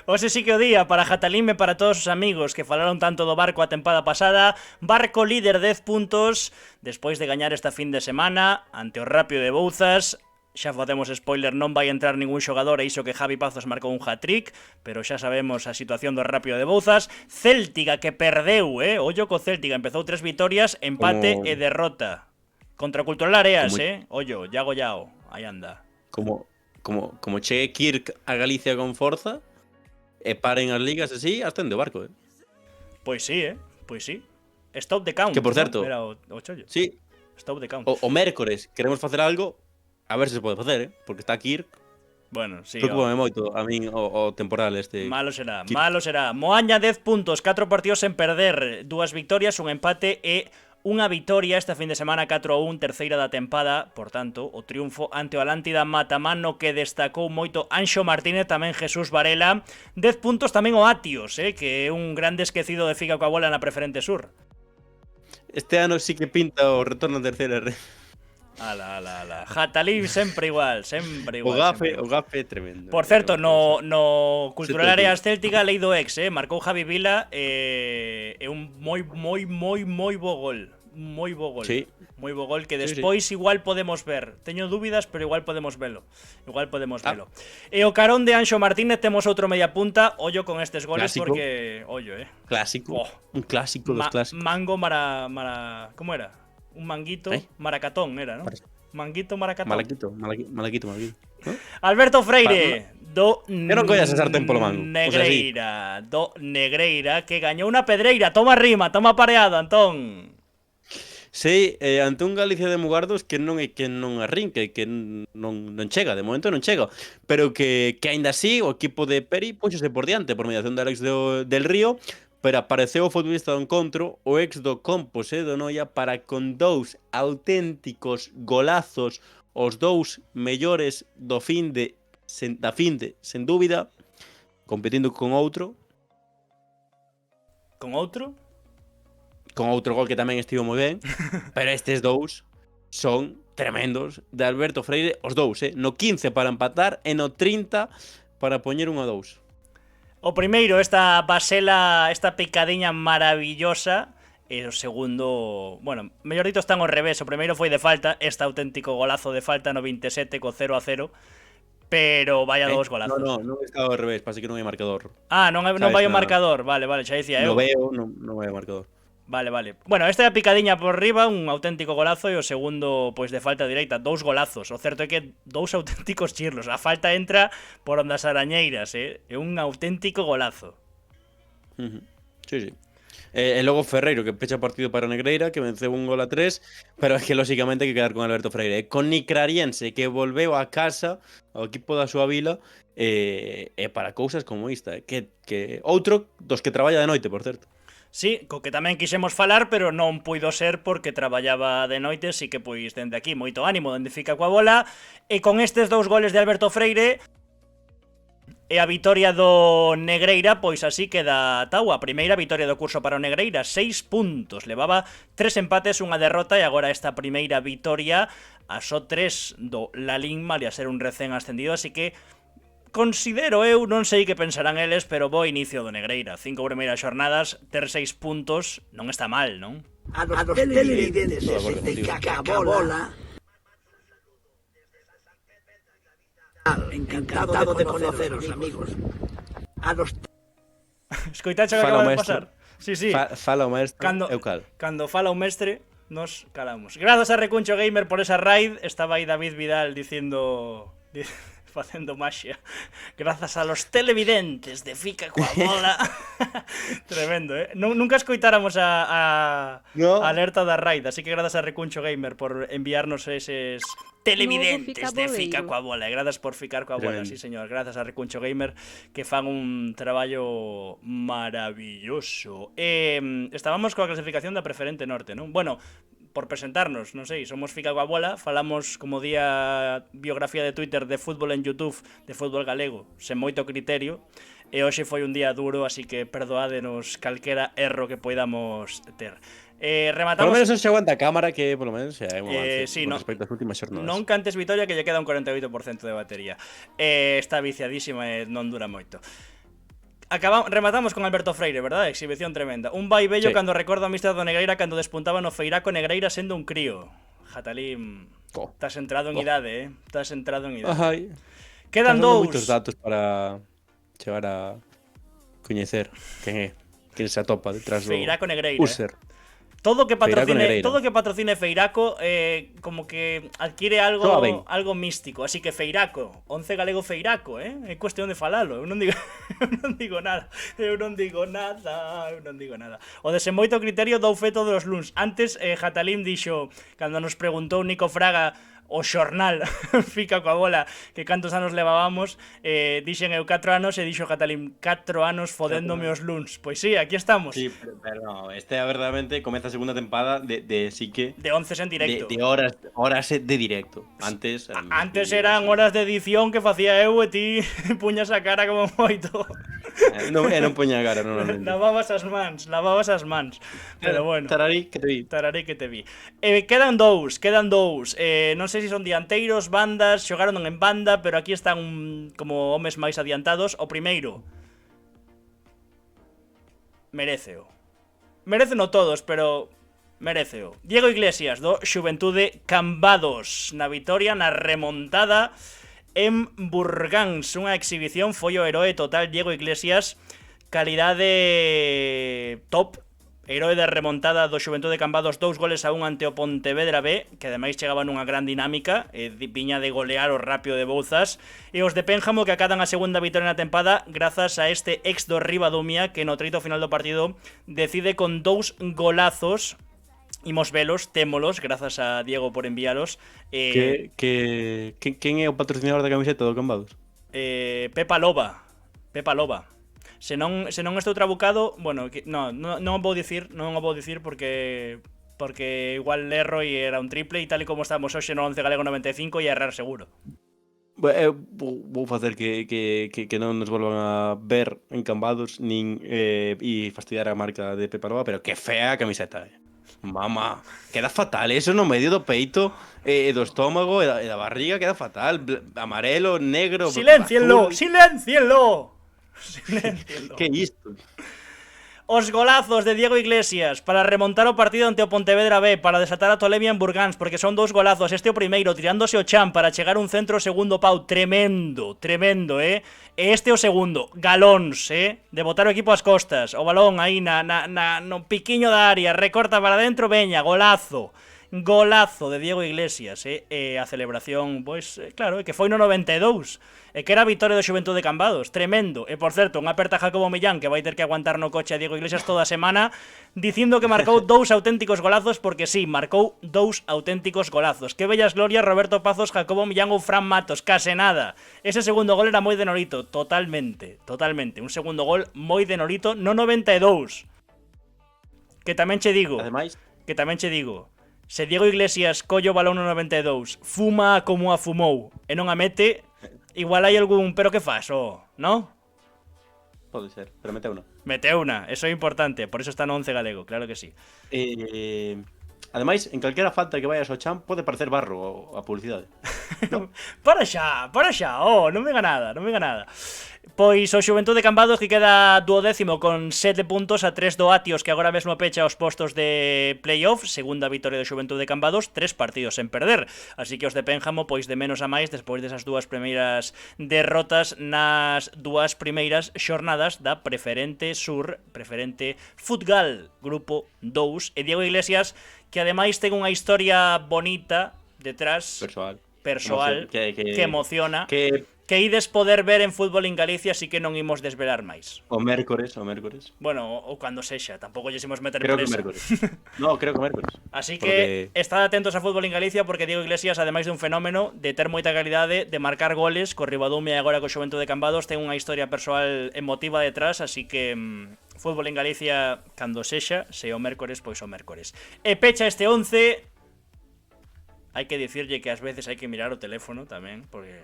Speaker 2: Hoxe sí que o día para Jatalime, para todos os amigos que falaron tanto do Barco a tempada pasada. Barco líder 10 puntos despois de gañar esta fin de semana ante o Rápido de Bouzas. Xa facemos spoiler, non vai entrar ningún xogador, e iso que Javi Pazos marcou un hat-trick, pero xa sabemos a situación do Rápido de Bouzas. Céltica que perdeu, ollo co Céltica, empezou 3 vitorias, empate e derrota. Contra Cultural Areas, ollo, Iago Yao, aí anda.
Speaker 3: Como chegue Kirk a Galicia con forza e paren as ligas así, ascende o Barco,
Speaker 2: Pois sí, pois sí. Stop the count.
Speaker 3: Que por certo,
Speaker 2: ¿no? Era o chollo.
Speaker 3: Sí.
Speaker 2: Stop the count.
Speaker 3: O mércores queremos facer algo, a ver se pode facer, porque está Kirk.
Speaker 2: Bueno, sí.
Speaker 3: Preocúpame moito a min o temporal este.
Speaker 2: Malo será, malo será. Moaña 10 puntos, 4 partidos sen perder, 2 victorias, un empate e unha vitoria esta fin de semana, 4-1, terceira da tempada. Por tanto, o triunfo ante o Atlántida Matamá, no que destacou moito Anxo Martínez, tamén Jesús Varela. 10 puntos tamén o Atios, que é un grande esquecido de Figa coa bola na Preferente Sur.
Speaker 3: Este ano sí que pinta o retorno a terceira red.
Speaker 2: Ala. Jatalí sempre igual, sempre igual.
Speaker 3: O gafe é tremendo.
Speaker 2: Por certo, no Cultural Areas Céltica, lei do ex, marcou Javi Vila, é un moi bo gol. Moi bo gol.
Speaker 3: Sí.
Speaker 2: Moi bo gol que despois igual podemos ver. Teño dúbidas, pero igual podemos velo. E o carón de Anxo Martínez temos outro media punta, ollo con estes goles. Clásico. Porque ollo,
Speaker 3: Clásico. Un clásico dos clásicos.
Speaker 2: Mango mara, como era? Un manguito maracatón era, ¿no? Manguito maracatón.
Speaker 3: Malaquito. ¿No?
Speaker 2: Alberto Freire do
Speaker 3: non collas a sartén polo mango.
Speaker 2: Negreira, do Negreira, que gañou unha pedreira. Toma rima, toma pareado, Antón.
Speaker 3: Sí, ante un Galicia de Mugardos que non é que non arrinque, que non chega, de momento non chega, pero que aínda así o equipo de Peri puxose por diante por mediación de Alex del Río, pero apareceu o futbolista do encontro, o ex do Compos do Noia, para con 2 auténticos golazos, os 2 mellores da finde, sen dúbida, competindo con outro.
Speaker 2: Con outro?
Speaker 3: Con outro gol que tamén estivo moi ben, pero estes 2 son tremendos de Alberto Freire, os 2, no 15 para empatar e no 30 para poñer 1-2.
Speaker 2: O primeiro, esta basela, esta picadiña maravillosa. E o segundo, bueno, mellor dito están ao revés. O primeiro foi de falta, este auténtico golazo de falta no 27 co 0-0. Pero vaya 2 golazos.
Speaker 3: Non está ao revés, pasa que non hai marcador.
Speaker 2: Non vai o marcador, vale, xa dicía eu.
Speaker 3: Non vai o marcador.
Speaker 2: Vale. Bueno, esta é a picadiña por riba, un auténtico golazo, e o segundo, pois de falta directa, 2 golazos. O certo é que 2 auténticos chirlos. A falta entra por ondas arañeiras, é un auténtico golazo.
Speaker 3: Sí. E logo Ferreiro, que pecha partido para o Negreira, que venceu 1-3, pero é que lóxicamente hai que quedar con Alberto Freire. E con Nicrariense, que volveu a casa, ao equipo da súa vila, e para cousas como esta. Que outro dos que traballa de noite, por certo.
Speaker 2: Sí, co que tamén quixemos falar, pero non puido ser porque traballaba de noite, así que pois dende aquí moito ánimo, dende fica coa bola. E con estes 2 goles de Alberto Freire e a vitoria do Negreira, pois así queda atao. A primeira vitoria do curso para o Negreira, 6 puntos. Levaba 3 empates, unha derrota, e agora esta primeira vitoria a só 3 do Lalín, malia ser un recén ascendido, así que considero eu, non sei que pensarán eles, pero bo inicio do Negreira. 5 primeiras xornadas, ter 6 puntos non está mal, non?
Speaker 6: A los televidentes de Cacabola. Encantado de conoceros, amigos. A los
Speaker 2: Escoitaxe que
Speaker 3: Fala
Speaker 2: acaba de
Speaker 3: o mestre.
Speaker 2: pasar? Sí, sí.
Speaker 3: Fala o maestro,
Speaker 2: Cando,
Speaker 3: eu cal.
Speaker 2: cando fala o mestre, nos calamos. Grazas a Recuncho Gamer por esa raid. Estaba aí David Vidal dicindo... facendo maxia. Grazas a los televidentes de Fica coa bola. Tremendo, Nunca escoitáramos a alerta da raid, así que grazas a Recuncho Gamer por enviarnos eses televidentes de Fica coa bola. E grazas por ficar coa bola, sí señor. Grazas a Recuncho Gamer, que fan un traballo maravilloso. Estábamos coa clasificación da preferente norte, non? Bueno, por presentarnos, non sei, somos Fica coa bola, falamos como día biografía de Twitter de fútbol en YouTube, de fútbol galego, sen moito criterio, e hoxe foi un día duro, así que perdoádenos calquera erro que poidamos ter. Rematamos...
Speaker 3: Por lo menos se aguanta a cámara, que por lo menos é un avance
Speaker 2: sí,
Speaker 3: con
Speaker 2: no,
Speaker 3: respecto ás últimas xornadas.
Speaker 2: Non cantes vitoria, que lle queda un 48% de batería. Está viciadísima e non dura moito. Rematamos con Alberto Freire, verdad? Exhibición tremenda. Un vai bello cando recordo a amistad do Negreira cando despuntaba no Feiraco Negreira sendo un crío. Jatalín, estás entrado en idade, Estás entrado en idade.
Speaker 3: Ai.
Speaker 2: Quedan 2.
Speaker 3: Moitos datos para chegar a coñecer quen se atopa detrás do
Speaker 2: Feiraco Negreira.
Speaker 3: user.
Speaker 2: Todo que patrocine Feiraco como que adquiere algo místico, así que Feiraco, 11 galego Feiraco, é cuestión de falalo, eu non digo nada. O de sen moito criterio dou fe todos os luns. Antes Jatalín dixo, cando nos preguntou Nico Fraga o xornal Fica coa bola que cantos anos levábamos, dixen eu 4 anos e dixo Catalín 4 anos fodéndome os luns. Pois sí, aquí estamos.
Speaker 3: Sí, pero no, verdadeiramente comeza a segunda tempada de sí que
Speaker 2: de 11 en directo.
Speaker 3: De horas de directo. Antes
Speaker 2: eran horas de edición que facía eu e ti puñas a cara como moito.
Speaker 3: Non poña a cara, normalmente.
Speaker 2: Lavabas as mans. Pero bueno.
Speaker 3: Tararí que
Speaker 2: te vi. Quedan dous. Non sei se son dianteiros, bandas, xogaron en banda, pero aquí están como homes máis adiantados. O primeiro meréceo todos, pero meréceo. Diego Iglesias do Xuventude Cambados na vitoria, na remontada en Burgáns. Unha exhibición, foi o heroe total Diego Iglesias, calidade top. Heroe de remontada do Xuventude Cambados, 2-1 ante o Pontevedra B, que ademais chegaba nunha gran dinámica, viña de golear o Rápido de Bouzas, e os de Pénjamo que acadan a segunda vitoria na tempada grazas a este ex do Ribadumia que no treito final do partido decide con 2 golazos. Imos velos, témolos, grazas a Diego por envialos.
Speaker 3: Quen é o patrocinador da camiseta do Cambados?
Speaker 2: Pepa Loba. Se non estou trabucado, bueno, non o vou dicir porque igual erro e era un triple e tal e como estamos hoxe no 11 galego 95 e errar seguro.
Speaker 3: Vou facer que non nos volvan a ver en Cambados nin e fastidiar a marca de Pepa Loba, pero que fea a camiseta, Mama, queda fatal, eso no medio do peito e do estómago e da barriga queda fatal, amarelo, negro,
Speaker 2: Siléncienlo.
Speaker 3: Que isto?
Speaker 2: Os golazos de Diego Iglesias para remontar o partido ante o Pontevedra B, para desatar a Tolemia en Burgáns, porque son 2 golazos. Este o primeiro, tirándose o chan para chegar un centro segundo pau. Tremendo, E este o segundo, galóns, de botar o equipo ás costas. O balón aí no piquiño da área, recorta para dentro, veña, golazo. golazo de Diego Iglesias, a celebración, pois, claro, que foi no 92, que era a vitoria do Xuventude de Cambados, tremendo. E, por certo, unha aperta Jacobo Millán que vai ter que aguantar no coche a Diego Iglesias toda a semana dicindo que marcou 2 auténticos golazos, porque sí, marcou 2 auténticos golazos. Que bellas glorias Roberto Pazos, Jacobo Millán ou Fran Matos, case nada. Ese segundo gol era moi de Norito, totalmente, un segundo gol moi de Norito no 92. Que tamén che digo, se Diego Iglesias colle o balón no 92, fuma como a fumou e non a mete, igual hai algún pero que fas, non?
Speaker 3: Pode ser, pero meteu una.
Speaker 2: Meteu una, eso é importante, por eso está no 11 galego, claro que sí.
Speaker 3: Ademais, en calquera falta que vayas ao chan pode parecer barro a publicidade.
Speaker 2: No. Para xa, non me diga nada. Pois o Xuventude de Cambados que queda 12º con 7 puntos a 3 do Atios, que agora mesmo pecha os postos de playoff, segunda vitoria do Xuventude de Cambados, 3 partidos sen perder. Así que os de Pénjamo, pois de menos a máis, despois desas dúas primeiras derrotas nas dúas primeiras xornadas da Preferente Sur, Preferente Futgal, Grupo 2, e Diego Iglesias, que ademais ten unha historia bonita detrás, persoal que emociona, que ides poder ver en Fútbol en Galicia, así que non imos desvelar máis.
Speaker 3: O mércores.
Speaker 2: Bueno, ou cando sexa, tampouco llesimos meter
Speaker 3: creo
Speaker 2: presa.
Speaker 3: Que mércores. No, creo que mércores.
Speaker 2: Así que estad atentos a Fútbol en Galicia, porque Diego Iglesias, ademais dun fenómeno de ter moita calidade, de marcar goles, co Ribadumia e agora co Xuventude de Cambados, ten unha historia persoal emotiva detrás, así que Fútbol en Galicia, cando sexa, se o mércores, pois o mércores. E pecha este 11. Hai que dicirlle que ás veces hai que mirar o teléfono tamén, porque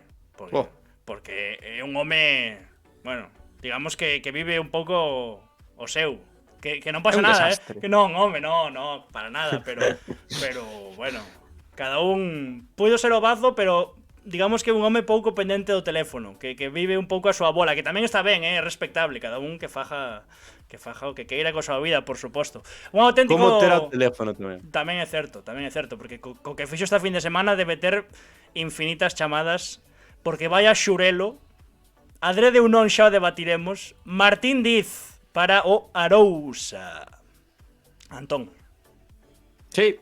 Speaker 2: é un home, bueno, digamos que vive un pouco o seu, que non pasa nada,
Speaker 3: desastre.
Speaker 2: Que non, home, no, para nada, pero bueno, cada un puido ser o bazo, pero digamos que un home pouco pendente do teléfono, que vive un pouco a súa bola, que tamén está ben, é respectable, cada un que faja o que queira coa súa vida, por suposto. Un auténtico...
Speaker 3: Como ter o teléfono tamén.
Speaker 2: Tamén é certo, porque co que fixo esta fin de semana debe ter infinitas chamadas, porque vaya xurelo, adrede ou non xa o debatiremos, Martín Diz para o Arousa. Antón.
Speaker 3: Sí,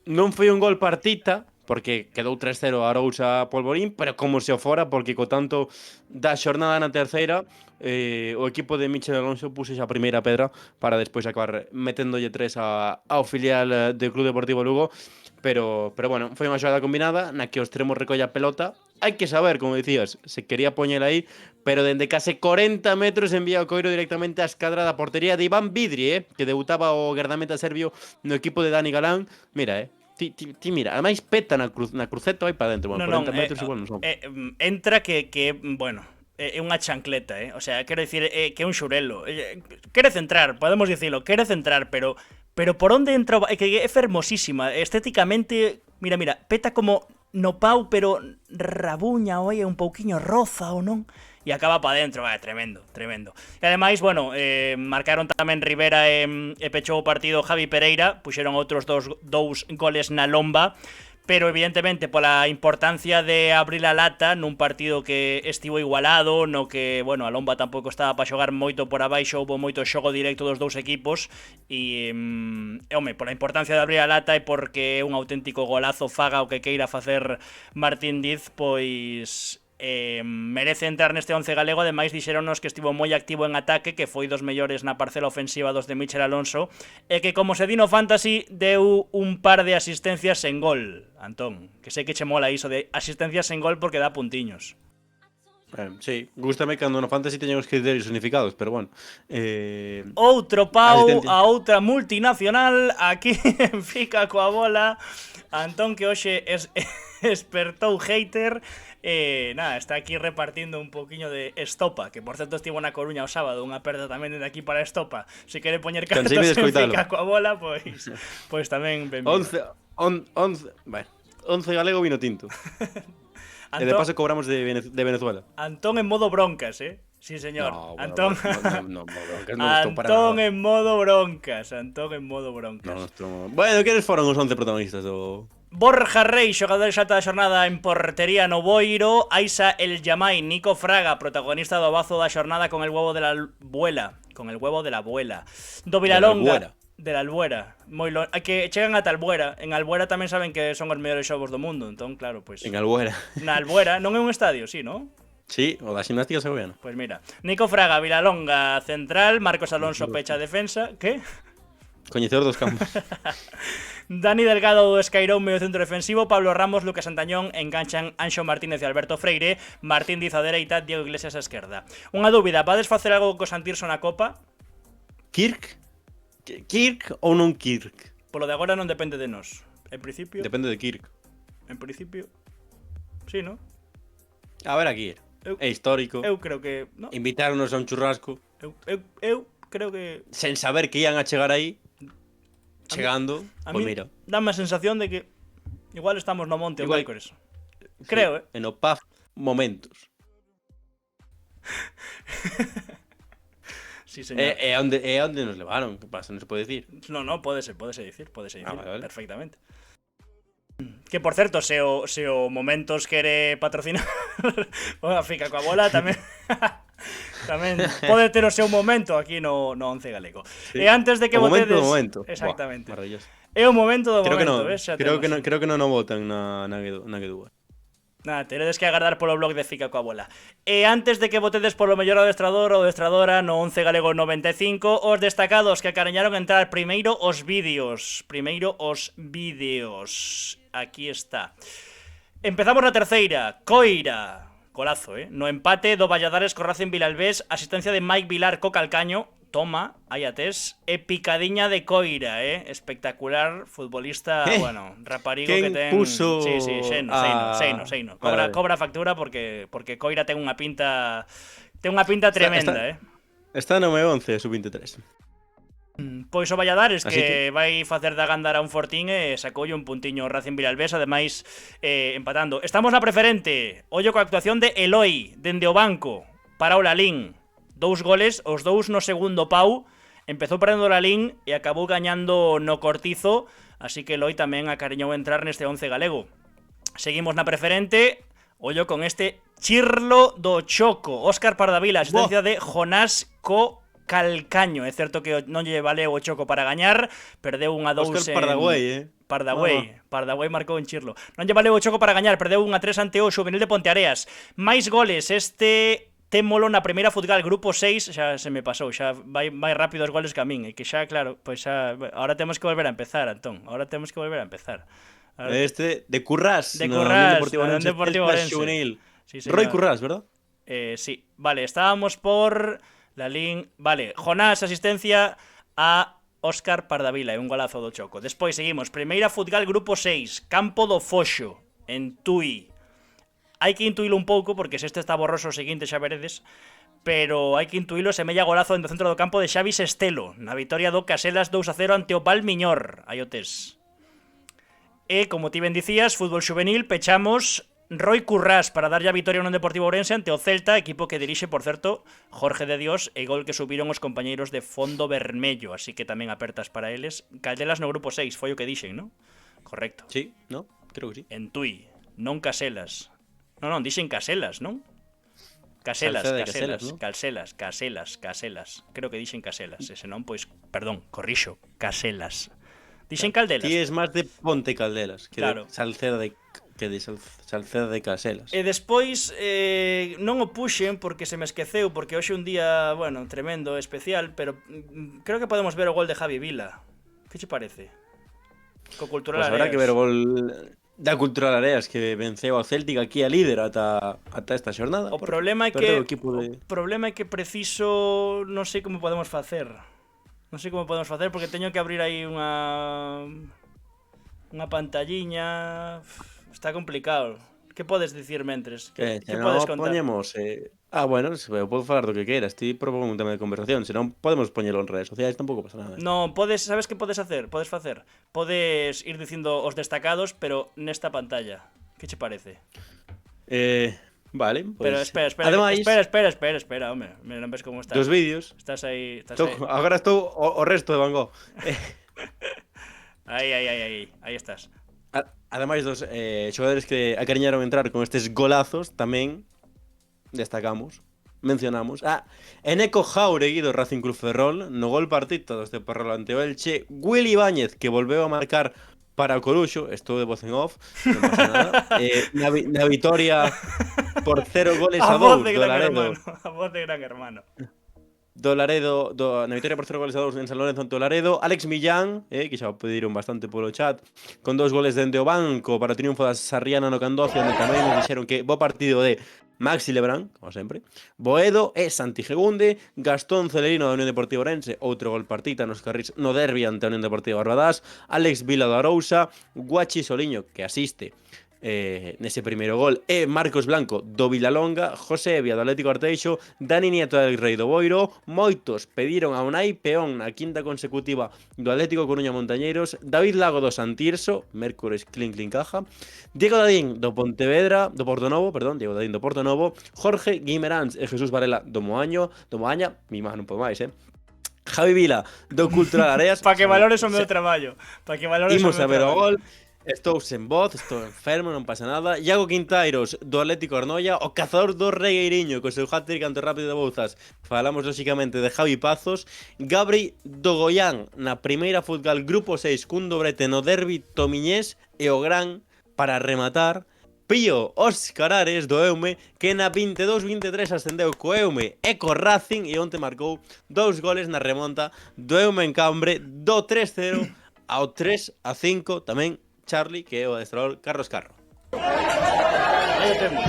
Speaker 3: non foi un gol partita, porque quedou 3-0 a Arousa Polvorín, pero como se o fora, porque co tanto da xornada na terceira, o equipo de Michel Alonso puxe a primeira pedra para despois acabar meténdolle 3 ao filial do Club Deportivo Lugo, pero bueno, foi unha xogada combinada na que o extremo recolle a pelota. Hai que saber, como dicías, se quería poñer aí, pero dende case 40 metros envía o coiro directamente á escadra da portería de Iván Vidri, que debutaba o guardameta serbio no equipo de Dani Galán. Mira, ti mira, ademais peta na cruceta aí para dentro, bueno, 40 metros igual non son.
Speaker 2: Entra que bueno, é unha chancleta, o sea, quero dicir que é un xurelo. Quere centrar, podemos dicilo, pero por onde entra, que é fermosísima, estéticamente, mira, peta como no pau, pero rabuña, oye, un pouquiño roza ou non, e acaba para dentro, tremendo. E ademais, bueno, marcaron tamén Rivera e pechou o partido Javi Pereira, puxeron outros dous goles na lomba, pero evidentemente pola importancia de abrir a lata nun partido que estivo igualado, no que, bueno, a lomba tampouco estaba para xogar moito por abaixo, houve moito xogo directo dos dous equipos, e, home, pola importancia de abrir a lata e porque é un auténtico golazo, faga o que queira facer Martín Diz, pois... merece entrar neste 11 galego. Ademais dixéronos que estivo moi activo en ataque, que foi dos mellores na parcela ofensiva dos de Michel Alonso, e que, como se di no Fantasy, deu un par de asistencias en gol. Antón, que sei que che mola iso de asistencias en gol porque dá puntiños.
Speaker 3: Sí, gústame cando no Fantasy teñen os criterios unificados, pero bueno.
Speaker 2: Outro pau a outra multinacional aquí en Fica coa bola. Antón, que hoxe espertou hater. Nada, está aquí repartindo un poquinho de estopa, que por certo estivo na Coruña o sábado, unha perda tamén de aquí para estopa. Se quere poñer cartas en Fica coa bola, pois tamén benvido.
Speaker 3: 11 galego vino tinto. E de paso cobramos de Venezuela.
Speaker 2: Antón en modo broncas, Sí, señor.
Speaker 3: No, bueno,
Speaker 2: Antón.
Speaker 3: No, Antón
Speaker 2: en modo broncas.
Speaker 3: Bueno, queres foron os 11 protagonistas do...
Speaker 2: Borja Rey, xogador exalta da xornada en portería no Boiro. Aisa El Yamai, Nico Fraga, protagonista do bazo da xornada con el huevo de la abuela. Do Vilalonga. De la Albuera. Que chegan ata Albuera. En Albuera tamén saben que son os mellores xogos do mundo. Entón, claro, pois...
Speaker 3: En Albuera.
Speaker 2: Na Albuera non é un estadio, sí, non?
Speaker 3: Sí, o da gimnástica segoviana.
Speaker 2: Pois mira, Nico Fraga, Vilalonga, central, Marcos Alonso, pecha defensa, que?
Speaker 3: Coñecedor dos campos.
Speaker 2: Dani Delgado do Escairón, medio centro defensivo, Pablo Ramos, Lucas Antañón, enganchan Anxo Martínez e Alberto Freire, Martín Diz a dereita, Diego Iglesias a esquerda. Unha dúbida, vades facer algo co Santirso na Copa?
Speaker 3: Kirk? Kirk ou non Kirk?
Speaker 2: Polo de agora non depende de nós. En principio...
Speaker 3: Depende de Kirk.
Speaker 2: En principio... Sí, non?
Speaker 3: A ver aquí. É histórico.
Speaker 2: Eu creo que... No?
Speaker 3: Invitáronos a un churrasco.
Speaker 2: Eu creo que...
Speaker 3: Sen saber que ian a chegar aí. Chegando, pois mira.
Speaker 2: Dame a sensación de que igual estamos no monte o
Speaker 3: Igual-
Speaker 2: miércoles. Creo,
Speaker 3: Sí, en o PAF momentos.
Speaker 2: Sí, señor.
Speaker 3: É onde nos levaron. Que pasa? Non se pode decir.
Speaker 2: No, pode ser dicir,
Speaker 3: vale.
Speaker 2: perfectamente. Que por certo, se o Momentos quere patrocinar a Fica coa bola tamén tamén pode ter o seu momento aquí no Once Galego.
Speaker 3: Sí.
Speaker 2: E antes de que
Speaker 3: O
Speaker 2: votedes...
Speaker 3: momento.
Speaker 2: Exactamente.
Speaker 3: Buah, maravilloso.
Speaker 2: É o momento do
Speaker 3: Creo que
Speaker 2: momento,
Speaker 3: non.
Speaker 2: ves? Xa
Speaker 3: Creo
Speaker 2: temos.
Speaker 3: que non o votan na Guedúa.
Speaker 2: Nada, teredes que agardar polo blog de Fica coa bola. E antes de que votedes polo mellor adestrador ou adestradora no Once Galego 95, os destacados que acarañaron entrar primeiro os vídeos. Aquí está. Empezamos na terceira. Coira. Golazo, no empate do Valladares co Racing Vilalbés, asistencia de Mike Vilar co calcaño. Toma, aí atés. E picadiña de Coira, espectacular futbolista, bueno, raparigo que
Speaker 3: Quen
Speaker 2: ten...
Speaker 3: puso
Speaker 2: Sí, seino.
Speaker 3: Vale.
Speaker 2: Cobra factura porque Coira ten unha pinta tremenda,
Speaker 3: Está no meu 11, sub-23.
Speaker 2: Pois o Valladares
Speaker 3: Así
Speaker 2: que vai facer da Gándara un fortín e sacoulle un puntiño o Racing Vilalbés, ademais empatando. Estamos na preferente. Ollo coa actuación de Eloi dende o banco para o Lalín. 2 goles, os 2 no segundo pau. Empezou perdendo o Lalín e acabou gañando no Cortizo, así que Eloi tamén acariñou entrar neste 11 galego. Seguimos na preferente. Ollo con este chirlo do Choco. Óscar Pardavila, asistencia de Jonás co calcaño. É certo que non lle valeu o Choco para gañar, perdeu 1-2
Speaker 3: Óscar
Speaker 2: en...
Speaker 3: Pardagüey,
Speaker 2: Pardagüey marcou en Chirlo. Non lle valeu o Choco para gañar, perdeu 1-3 ante o Xuvenil de Ponteareas. Máis goles, témolo na primeira Futgal, grupo 6, xa se me pasou, xa vai rápido os goles que a min, e que xa, claro, pois xa, ahora temos que volver a empezar, Antón, ahora
Speaker 3: De Currás,
Speaker 2: de Currás,
Speaker 3: no Deportivo Orense. Xuvenil.
Speaker 2: Sí,
Speaker 3: Roy Currás, ¿verdad?
Speaker 2: Sí, vale, estábamos por Lalín, vale, Jonás, asistencia a Óscar Pardavila e un golazo do Choco. Despois seguimos, primeira Futgal, grupo 6, Campo do Foxo, en Tui. Hai que intuílo un pouco, porque se este está borroso o seguinte xa veredes, pero hai que intuílo, semella golazo en do centro do campo de Xavi Sestelo, na vitoria do Caselas 2-0 ante o Valmiñor. Aí o tes. E, como ti ben dicías, fútbol xuvenil, pechamos Roy Currás para darlle a vitoria no Deportivo Ourense ante o Celta, equipo que dirixe, por certo, Jorge de Dios, e gol que subiron os compañeiros de Fondo Vermello, así que tamén apertas para eles. Caldelas no grupo 6, foi o que dixen, non? Correcto.
Speaker 3: Sí, ¿no? Creo que sí.
Speaker 2: En Tui, non Caselas. Non, dixen Caselas, non? Caselas. Creo que dixen Caselas, ese non, pois, perdón, corrixo, Caselas. Dixen Caldelas.
Speaker 3: Ti es máis de Ponte Caldelas que
Speaker 2: Claro.
Speaker 3: de Salceda de Caselas.
Speaker 2: E despois non o puxen porque se me esqueceu, porque hoxe un día, bueno, tremendo, especial, pero creo que podemos ver o gol de Javi Vila. Que che parece? Co Cultural
Speaker 3: Pues
Speaker 2: Areas.
Speaker 3: habrá que ver o gol da Cultural Areas que venceu ao Celtic aquí a líder ata esta xornada.
Speaker 2: O problema é que
Speaker 3: o
Speaker 2: problema é que preciso, non sei como podemos facer. Porque teño que abrir aí unha pantalliña. Está complicado. Que podes dicir mentres? Que podes contar?
Speaker 3: Poñemos bueno, podo falar do que queiras. Ti propongo un tema de conversación. Se non podemos poñelo en redes sociais, tampouco pasa nada.
Speaker 2: No, sabes que podes facer? Podes ir dicindo os destacados, pero nesta pantalla. Que che parece?
Speaker 3: Vale, pues...
Speaker 2: Pero espera,
Speaker 3: Ademais,
Speaker 2: home, non ves como estás.
Speaker 3: dos vídeos.
Speaker 2: Estás aí.
Speaker 3: Agora estou o resto de Van Gogh.
Speaker 2: Aí estás.
Speaker 3: Ademais dos xogadores que acariñaron entrar con estes golazos, tamén destacamos mencionamos. Eneco Jauregui do Racing Club Ferrol, no gol partido este Ferrol ante o Elche, Willy Ibáñez, que volveu a marcar para o Coruxo, estou de voz en off, non pasa nada. Na vitoria por 0 goles a 2 do Laredo.
Speaker 2: A voz de Gran Hermano.
Speaker 3: Do Laredo, na vitoria por 0 goles a 2 en San Lorenzo ante o Laredo. Alex Millán, que xa o pediron bastante polo chat, con 2 goles dende o banco para o triunfo da Sarriana no Candozia, onde tamén nos dixeron que bo partido de Maxi Lebrán, como sempre, Boedo e Santi Gegunde, Gastón Celerino da Unión Deportiva Ourense, outro gol partita nos carrís no derbi ante a Unión Deportiva Barbadás, Alex Vila da Arousa, Guachi Soliño, que asiste nese primeiro gol, e Marcos Blanco do Vilalonga, José Evia do Atlético Arteixo, Dani Nieto del Rei do Boiro. Moitos pediron a Unai Peón na quinta consecutiva do Atlético Coruña Montañeiros, David Lago do Santirso, Mércores Clink Caja, Diego Dadín do Pontevedra, do Portonovo, Diego Dadín do Portonovo, Jorge Guimeráns e Jesús Varela do Moaña, mi má non podo máis, Javi Vila do Cultural Areas.
Speaker 2: Para que valores o meu traballo. Para que valores
Speaker 3: Imos a ver o gol. Estou sen voz, estou enfermo, non pasa nada. Iago Quintairos do Atlético Arnoia, o cazador do Regueiriño co seu hat-trick ante o Rápido de Bouzas. Falamos lóxicamente de Javi Pazos. Gabri do Goián na primeira futbol grupo 6 cun dobrete no derbi tomiñés e o gran para rematar Pío Óscar Ares do Eume, que na 22-23 ascendeu co Eume e co Racing e onte marcou 2 goles na remonta do Eume en Cambre do 3-0 ao 3-5 tamén Charlie, que é o adestrador Carlos Carro.
Speaker 2: Aí o temos.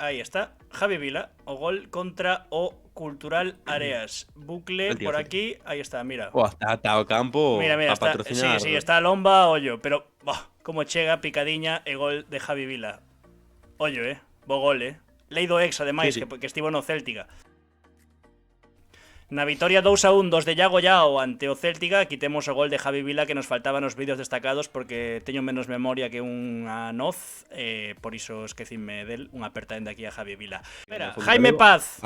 Speaker 2: Aí está. Javi Vila, o gol contra o Cultural Areas. Bucle por aquí, aí está, mira.
Speaker 3: Está o campo
Speaker 2: mira,
Speaker 3: a
Speaker 2: está,
Speaker 3: patrocinar.
Speaker 2: Sí, está a lomba, ollo, pero como chega, picadiña e gol de Javi Vila. Ollo, bo gol, Lei do ex, ademais, sí. que estivo no Céltica. Na vitoria 2-1 dos de Iago Yao ante o Céltica, aquí temos o gol de Javi Vila que nos faltaba nos vídeos destacados porque teño menos memoria que unha noz, por iso esquecime del, unha aperta dende aquí a Javi Vila. Espera, Jaime Paz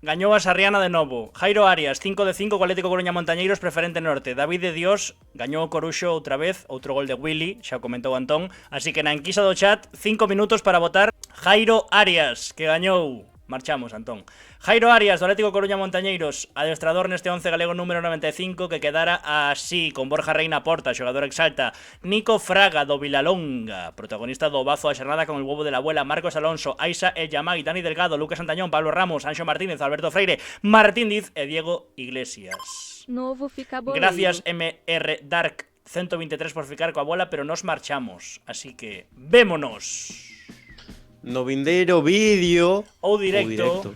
Speaker 2: gañou a Sarriana de novo. Jairo Arias, 5 de 5 co Atlético Coruña Montañeiros, preferente norte. David de Dios gañou o Coruxo outra vez, outro gol de Willy, xa o comentou Antón. Así que na enquisa do chat, 5 minutos para votar Jairo Arias, que gañou. Marchamos, Antón. Jairo Arias, do Atlético Coruña Montañeiros, adestrador neste 11 galego número 95, que quedara así, con Borja Reina Porta, xogador exalta. Nico Fraga, do Vilalonga, protagonista do bazo a xornada con el huevo de la abuela. Marcos Alonso, Aisa El Yamai, Dani Delgado, Lucas Santañón, Pablo Ramos, Anxo Martínez, Alberto Freire, Martín Diz e Diego Iglesias.
Speaker 7: Novo fica boleiro.
Speaker 2: Gracias MR Dark 123 por ficar coa bola, pero nos marchamos. Así que, vémonos.
Speaker 3: No vindeiro vídeo
Speaker 2: ou directo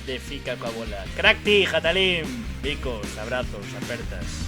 Speaker 2: de Fica coa bola. Crack ti, Jatalín. Bicos, abrazos, apertas.